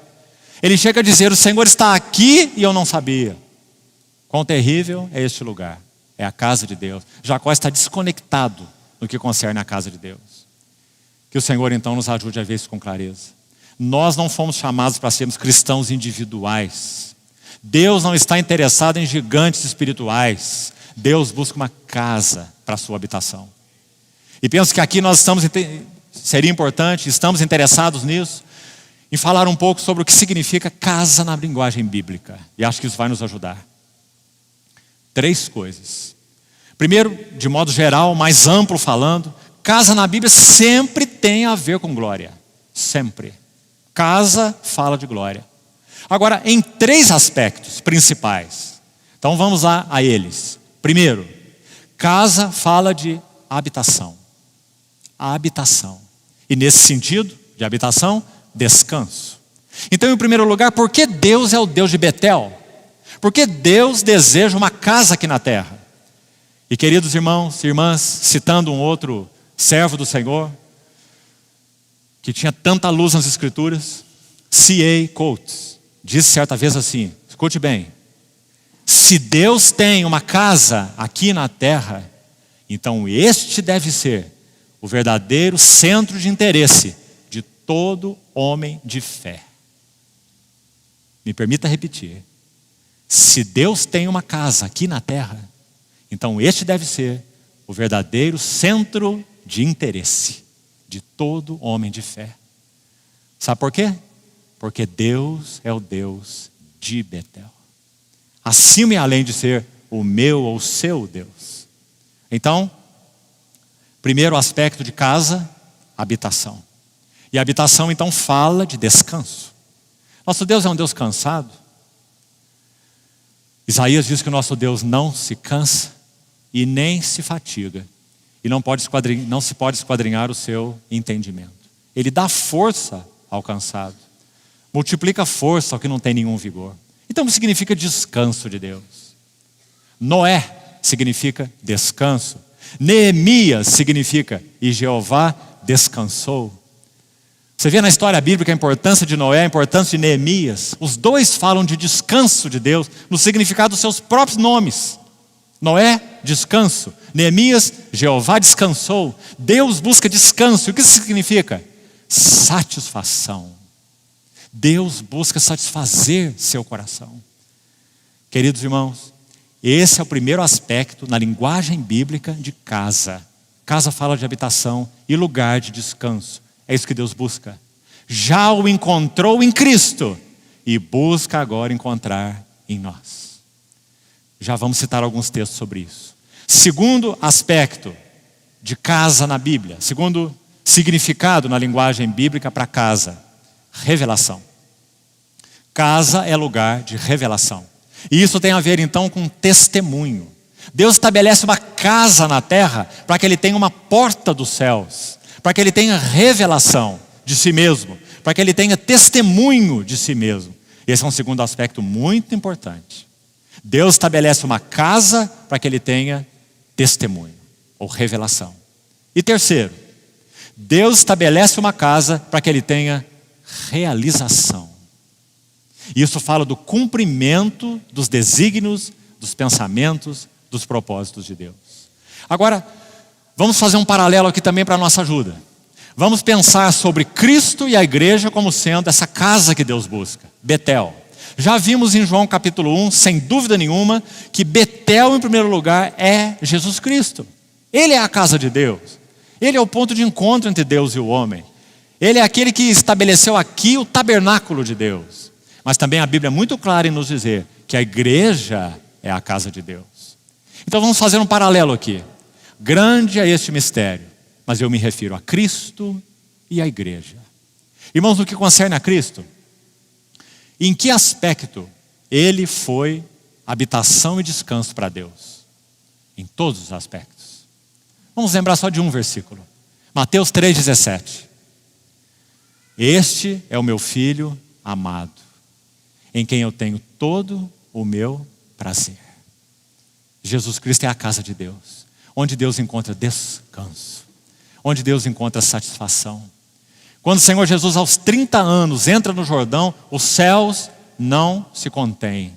Ele chega a dizer: o Senhor está aqui e eu não sabia. Quão terrível é este lugar, é a casa de Deus. Jacó está desconectado no que concerne a casa de Deus. Que o Senhor então nos ajude a ver isso com clareza. Nós não fomos chamados para sermos cristãos individuais. Deus não está interessado em gigantes espirituais. Deus busca uma casa para a sua habitação. E penso que aqui nós seria importante, estamos interessados nisso, em falar um pouco sobre o que significa casa na linguagem bíblica. E acho que isso vai nos ajudar. 3 coisas. Primeiro, de modo geral, mais amplo falando, casa na Bíblia sempre tem a ver com glória. Sempre. Casa fala de glória. Agora, em 3 aspectos principais. Então vamos lá a eles. Primeiro, casa fala de habitação. A habitação. E nesse sentido de habitação, descanso. Então, em primeiro lugar, por que Deus é o Deus de Betel? Porque Deus deseja uma casa aqui na terra. E queridos irmãos e irmãs, citando um outro servo do Senhor, que tinha tanta luz nas Escrituras, C.A. Coates, disse certa vez assim, escute bem: se Deus tem uma casa aqui na terra, então este deve ser o verdadeiro centro de interesse de todo homem de fé. Me permita repetir: se Deus tem uma casa aqui na terra, então este deve ser o verdadeiro centro de interesse de todo homem de fé. Sabe por quê? Porque Deus é o Deus de Betel. Acima e além de ser o meu ou o seu Deus. Então, primeiro aspecto de casa habitação. E a habitação então fala de descanso. Nosso Deus é um Deus cansado. Isaías diz que o nosso Deus não se cansa e nem se fatiga. E não se pode esquadrinhar o seu entendimento. Ele dá força ao cansado. Multiplica força ao que não tem nenhum vigor. Então significa descanso de Deus. Noé significa descanso. Neemias significa e Jeová descansou. Você vê na história bíblica a importância de Noé, a importância de Neemias. Os dois falam de descanso de Deus no significado dos seus próprios nomes. Noé, descanso. Neemias, Jeová descansou. Deus busca descanso. O que isso significa? Satisfação. Deus busca satisfazer seu coração. Queridos irmãos, esse é o primeiro aspecto na linguagem bíblica de casa. Casa fala de habitação e lugar de descanso. É isso que Deus busca. Já o encontrou em Cristo e busca agora encontrar em nós. Já vamos citar alguns textos sobre isso. Segundo aspecto de casa na Bíblia, segundo significado na linguagem bíblica para casa, revelação. Casa é lugar de revelação. E isso tem a ver então com testemunho. Deus estabelece uma casa na terra para que ele tenha uma porta dos céus, para que ele tenha revelação de si mesmo, para que ele tenha testemunho de si mesmo. Esse é um segundo aspecto muito importante. Deus estabelece uma casa para que ele tenha testemunho ou revelação. E terceiro, Deus estabelece uma casa para que ele tenha realização. Isso fala do cumprimento dos desígnios, dos pensamentos, dos propósitos de Deus. Agora, vamos fazer um paralelo aqui também para a nossa ajuda. Vamos pensar sobre Cristo e a igreja como sendo essa casa que Deus busca, Betel. Já vimos em João capítulo 1, sem dúvida nenhuma, que Betel em primeiro lugar é Jesus Cristo. Ele é a casa de Deus. Ele é o ponto de encontro entre Deus e o homem. Ele é aquele que estabeleceu aqui o tabernáculo de Deus. Mas também a Bíblia é muito clara em nos dizer que a igreja é a casa de Deus. Então vamos fazer um paralelo aqui. Grande é este mistério, mas eu me refiro a Cristo e a igreja. Irmãos, no que concerne a Cristo, em que aspecto ele foi habitação e descanso para Deus? Em todos os aspectos. Vamos lembrar só de um versículo. Mateus 3,17. Este é o meu filho amado, em quem eu tenho todo o meu prazer. Jesus Cristo é a casa de Deus, onde Deus encontra descanso, onde Deus encontra satisfação. Quando o Senhor Jesus, aos 30 anos, entra no Jordão, os céus não se contêm.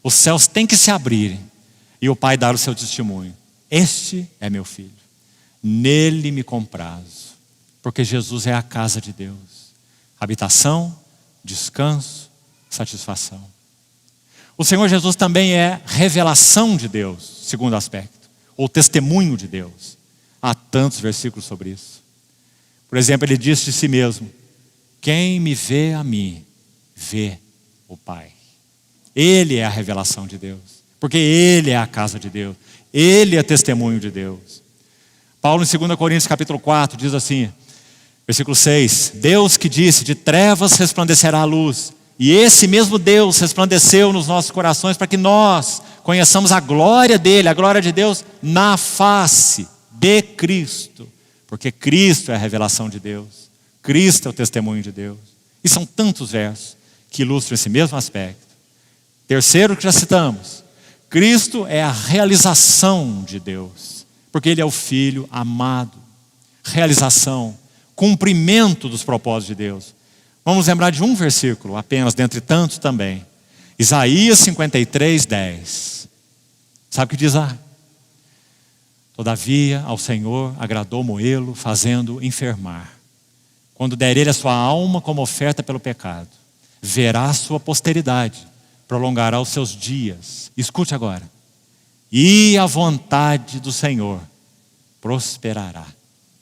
Os céus têm que se abrirem e o Pai dar o seu testemunho. Este é meu filho, nele me comprazo, porque Jesus é a casa de Deus. Habitação, descanso, satisfação. O Senhor Jesus também é revelação de Deus, segundo aspecto, ou testemunho de Deus. Há tantos versículos sobre isso. Por exemplo, ele disse de si mesmo: quem me vê a mim, vê o Pai. Ele é a revelação de Deus, porque ele é a casa de Deus, ele é testemunho de Deus. Paulo em 2 Coríntios capítulo 4 diz assim, versículo 6: Deus que disse, de trevas resplandecerá a luz, e esse mesmo Deus resplandeceu nos nossos corações para que nós conheçamos a glória dele, a glória de Deus na face de Cristo. Porque Cristo é a revelação de Deus, Cristo é o testemunho de Deus. E são tantos versos que ilustram esse mesmo aspecto. Terceiro que já citamos, Cristo é a realização de Deus, porque ele é o Filho amado. Realização, cumprimento dos propósitos de Deus. Vamos lembrar de um versículo, apenas, dentre tantos também. Isaías 53, 10. Sabe o que diz lá? Todavia ao Senhor agradou moê-lo, fazendo enfermar. Quando der ele a sua alma como oferta pelo pecado, verá a sua posteridade, prolongará os seus dias. Escute agora. E a vontade do Senhor prosperará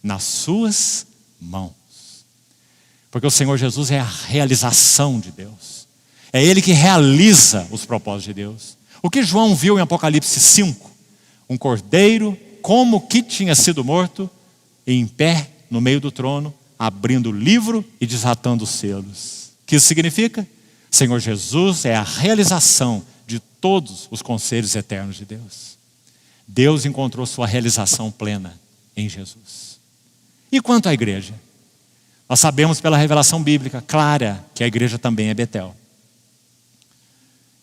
nas suas mãos. Porque o Senhor Jesus é a realização de Deus. É Ele que realiza os propósitos de Deus. O que João viu em Apocalipse 5? Um cordeiro como que tinha sido morto, em pé no meio do trono, abrindo o livro e desatando os selos. O que isso significa? Senhor Jesus é a realização de todos os conselhos eternos de Deus. Deus encontrou sua realização plena em Jesus. E quanto à igreja? Nós sabemos pela revelação bíblica clara que a igreja também é Betel.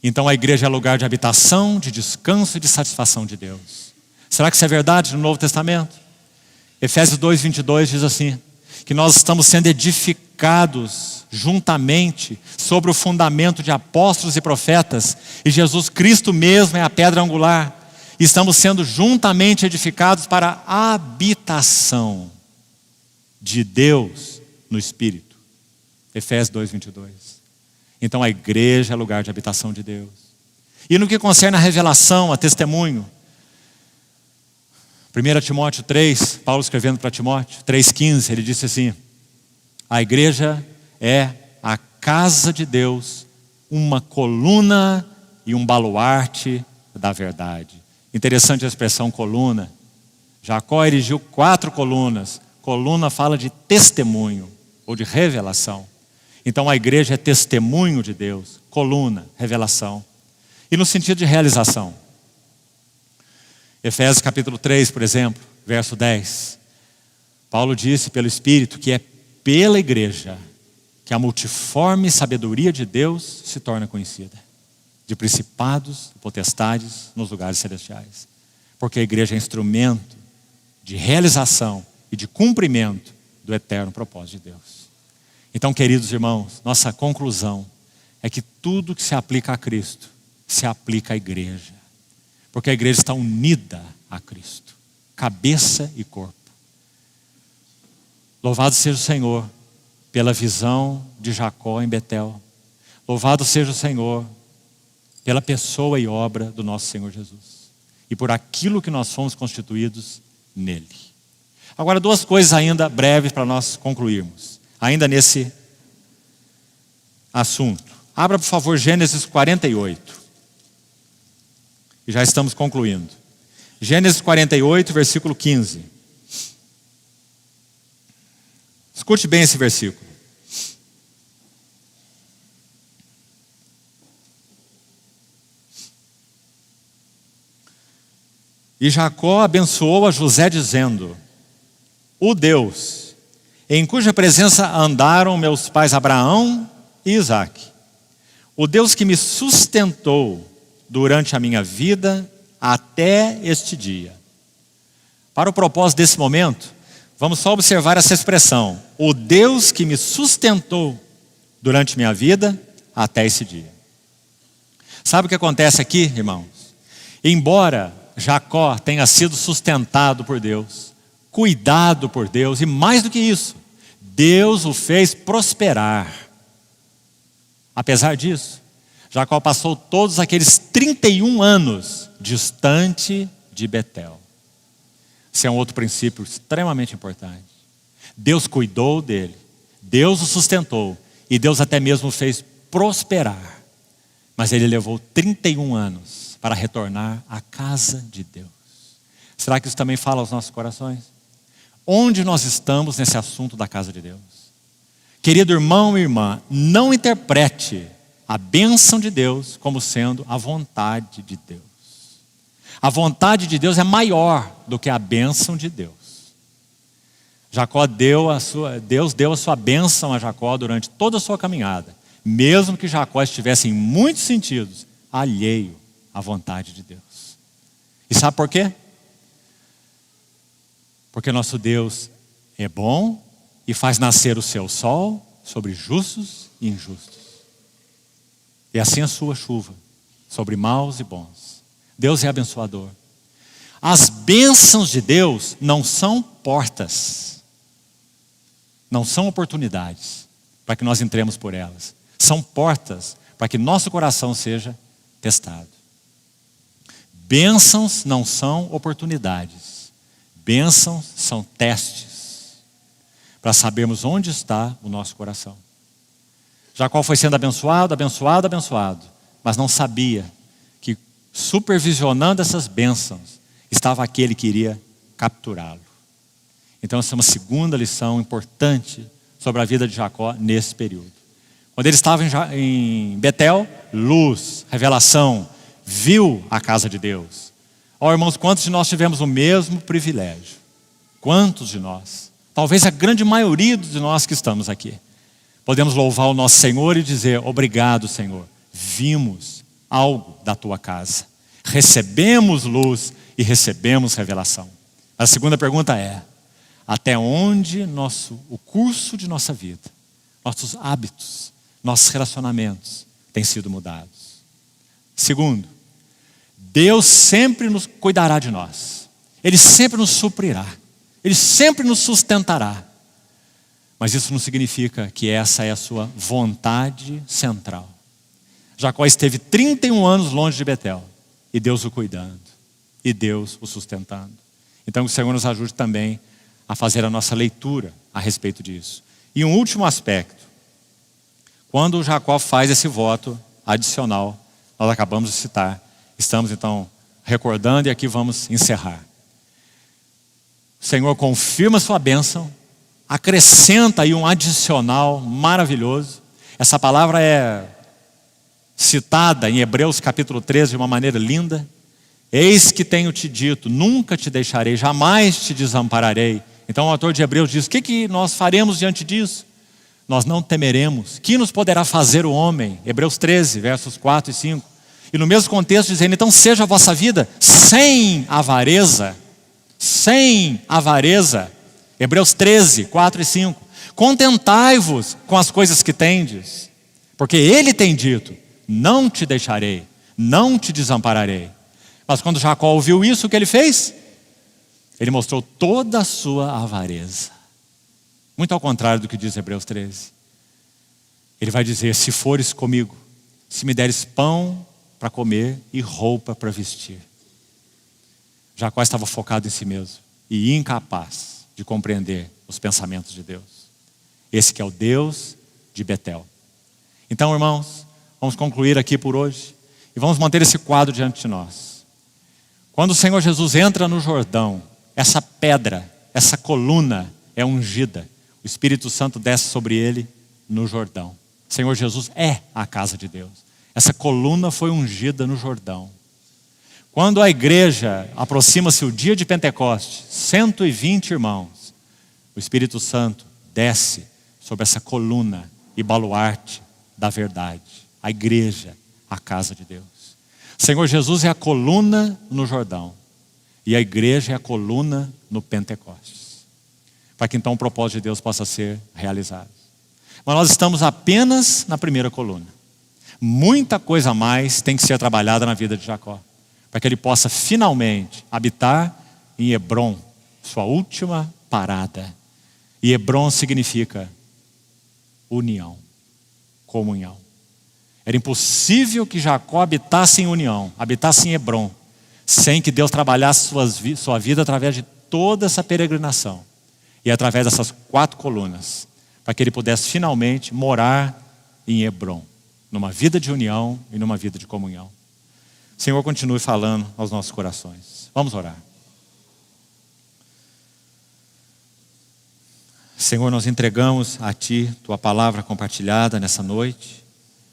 Então a igreja é lugar de habitação, de descanso e de satisfação de Deus. Será que isso é verdade no Novo Testamento? Efésios 2:22 diz assim, que nós estamos sendo edificados juntamente sobre o fundamento de apóstolos e profetas, e Jesus Cristo mesmo é a pedra angular. E estamos sendo juntamente edificados para a habitação de Deus no Espírito. Efésios 2:22. Então a igreja é lugar de habitação de Deus. E no que concerne a revelação, a testemunho, 1 Timóteo 3, Paulo escrevendo para Timóteo, 3,15, ele disse assim, a igreja é a casa de Deus, uma coluna e um baluarte da verdade. Interessante a expressão coluna. Jacó erigiu 4 colunas. Coluna fala de testemunho ou de revelação. Então a igreja é testemunho de Deus, coluna, revelação. E no sentido de realização. Efésios capítulo 3, por exemplo, verso 10. Paulo disse pelo Espírito que é pela igreja que a multiforme sabedoria de Deus se torna conhecida. De principados, potestades nos lugares celestiais. Porque a igreja é instrumento de realização e de cumprimento do eterno propósito de Deus. Então, queridos irmãos, nossa conclusão é que tudo que se aplica a Cristo se aplica à igreja. Porque a igreja está unida a Cristo, cabeça e corpo. Louvado seja o Senhor pela visão de Jacó em Betel. Louvado seja o Senhor pela pessoa e obra do nosso Senhor Jesus. E por aquilo que nós fomos constituídos nele. Agora 2 coisas ainda breves para nós concluirmos. Ainda nesse assunto. Abra por favor Gênesis 48. E já estamos concluindo. Gênesis 48, versículo 15. Escute bem esse versículo. E Jacó abençoou a José dizendo, o Deus em cuja presença andaram meus pais Abraão e Isaque, o Deus que me sustentou durante a minha vida até este dia. Para o propósito desse momento, vamos só observar essa expressão, o Deus que me sustentou durante minha vida até esse dia. Sabe o que acontece aqui, irmãos? Embora Jacó tenha sido sustentado por Deus, cuidado por Deus, e mais do que isso, Deus o fez prosperar. Apesar disso, Jacó passou todos aqueles 31 anos distante de Betel. Esse é um outro princípio extremamente importante. Deus cuidou dele, Deus o sustentou, e Deus até mesmo o fez prosperar. Mas ele levou 31 anos para retornar à casa de Deus. Será que isso também fala aos nossos corações? Onde nós estamos nesse assunto da casa de Deus? Querido irmão e irmã, não interprete a bênção de Deus como sendo a vontade de Deus. A vontade de Deus é maior do que a bênção de Deus. Deus deu a sua bênção a Jacó durante toda a sua caminhada, mesmo que Jacó estivesse em muitos sentidos alheio à vontade de Deus. E sabe por quê? Porque nosso Deus é bom e faz nascer o seu sol sobre justos e injustos. E assim a sua chuva sobre maus e bons. Deus é abençoador. As bênçãos de Deus não são portas, não são oportunidades para que nós entremos por elas. São portas para que nosso coração seja testado. Bênçãos não são oportunidades. Bênçãos são testes para sabermos onde está o nosso coração. Jacó foi sendo abençoado, abençoado, abençoado, mas não sabia que supervisionando essas bênçãos estava aquele que iria capturá-lo. Então essa é uma segunda lição importante sobre a vida de Jacó nesse período. Quando ele estava em Betel, luz, revelação, viu a casa de Deus. Ó, irmãos, quantos de nós tivemos o mesmo privilégio? Quantos de nós? Talvez a grande maioria de nós que estamos aqui. Podemos louvar o nosso Senhor e dizer: obrigado, Senhor, vimos algo da tua casa. Recebemos luz e recebemos revelação. A segunda pergunta é: até onde o curso de nossa vida, nossos hábitos, nossos relacionamentos têm sido mudados? Segundo, Deus sempre nos cuidará de nós. Ele sempre nos suprirá. Ele sempre nos sustentará. Mas isso não significa que essa é a sua vontade central. Jacó esteve 31 anos longe de Betel. E Deus o cuidando. E Deus o sustentando. Então que o Senhor nos ajude também a fazer a nossa leitura a respeito disso. E um último aspecto. Quando Jacó faz esse voto adicional, nós acabamos de citar. Estamos então recordando e aqui vamos encerrar. O Senhor confirma sua bênção, acrescenta aí um adicional maravilhoso. Essa palavra é citada em Hebreus capítulo 13 de uma maneira linda. Eis que tenho te dito, nunca te deixarei, jamais te desampararei. Então o autor de Hebreus diz: o que nós faremos diante disso? Nós não temeremos. Que nos poderá fazer o homem? Hebreus 13, versos 4 e 5. E no mesmo contexto dizendo: então seja a vossa vida sem avareza. Sem avareza. Hebreus 13, 4 e 5. Contentai-vos com as coisas que tendes, porque ele tem dito: não te deixarei, não te desampararei. Mas quando Jacó ouviu isso, o que ele fez? Ele mostrou toda a sua avareza. Muito ao contrário do que diz Hebreus 13. Ele vai dizer: se fores comigo, se me deres pão para comer e roupa para vestir. Jacó estava focado em si mesmo e incapaz de compreender os pensamentos de Deus. Esse que é o Deus de Betel. Então, irmãos, vamos concluir aqui por hoje e vamos manter esse quadro diante de nós. Quando o Senhor Jesus entra no Jordão, essa pedra, essa coluna é ungida. O Espírito Santo desce sobre ele no Jordão. O Senhor Jesus é a casa de Deus. Essa coluna foi ungida no Jordão. Quando a igreja aproxima-se o dia de Pentecostes, 120 irmãos, o Espírito Santo desce sobre essa coluna e baluarte da verdade. A igreja, a casa de Deus. O Senhor Jesus é a coluna no Jordão e a igreja é a coluna no Pentecostes. Para que então o propósito de Deus possa ser realizado. Mas nós estamos apenas na primeira coluna. Muita coisa a mais tem que ser trabalhada na vida de Jacó, para que ele possa finalmente habitar em Hebrom, sua última parada. E Hebrom significa união, comunhão. Era impossível que Jacó habitasse em união, habitasse em Hebrom, sem que Deus trabalhasse sua vida através de toda essa peregrinação e através dessas 4 colunas, para que ele pudesse finalmente morar em Hebrom, numa vida de união e numa vida de comunhão. O Senhor continue falando aos nossos corações. Vamos orar. Senhor, nós entregamos a Ti Tua palavra compartilhada nessa noite.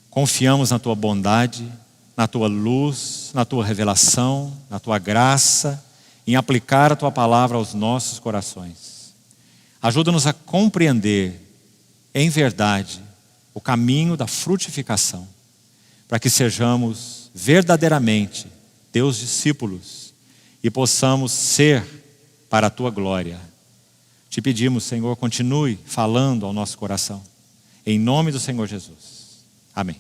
Confiamos na Tua bondade, na Tua luz, na Tua revelação, na Tua graça, em aplicar a Tua palavra aos nossos corações. Ajuda-nos a compreender, em verdade, o caminho da frutificação, para que sejamos verdadeiramente Teus discípulos e possamos ser para a Tua glória. Te pedimos, Senhor, continue falando ao nosso coração. Em nome do Senhor Jesus. Amém.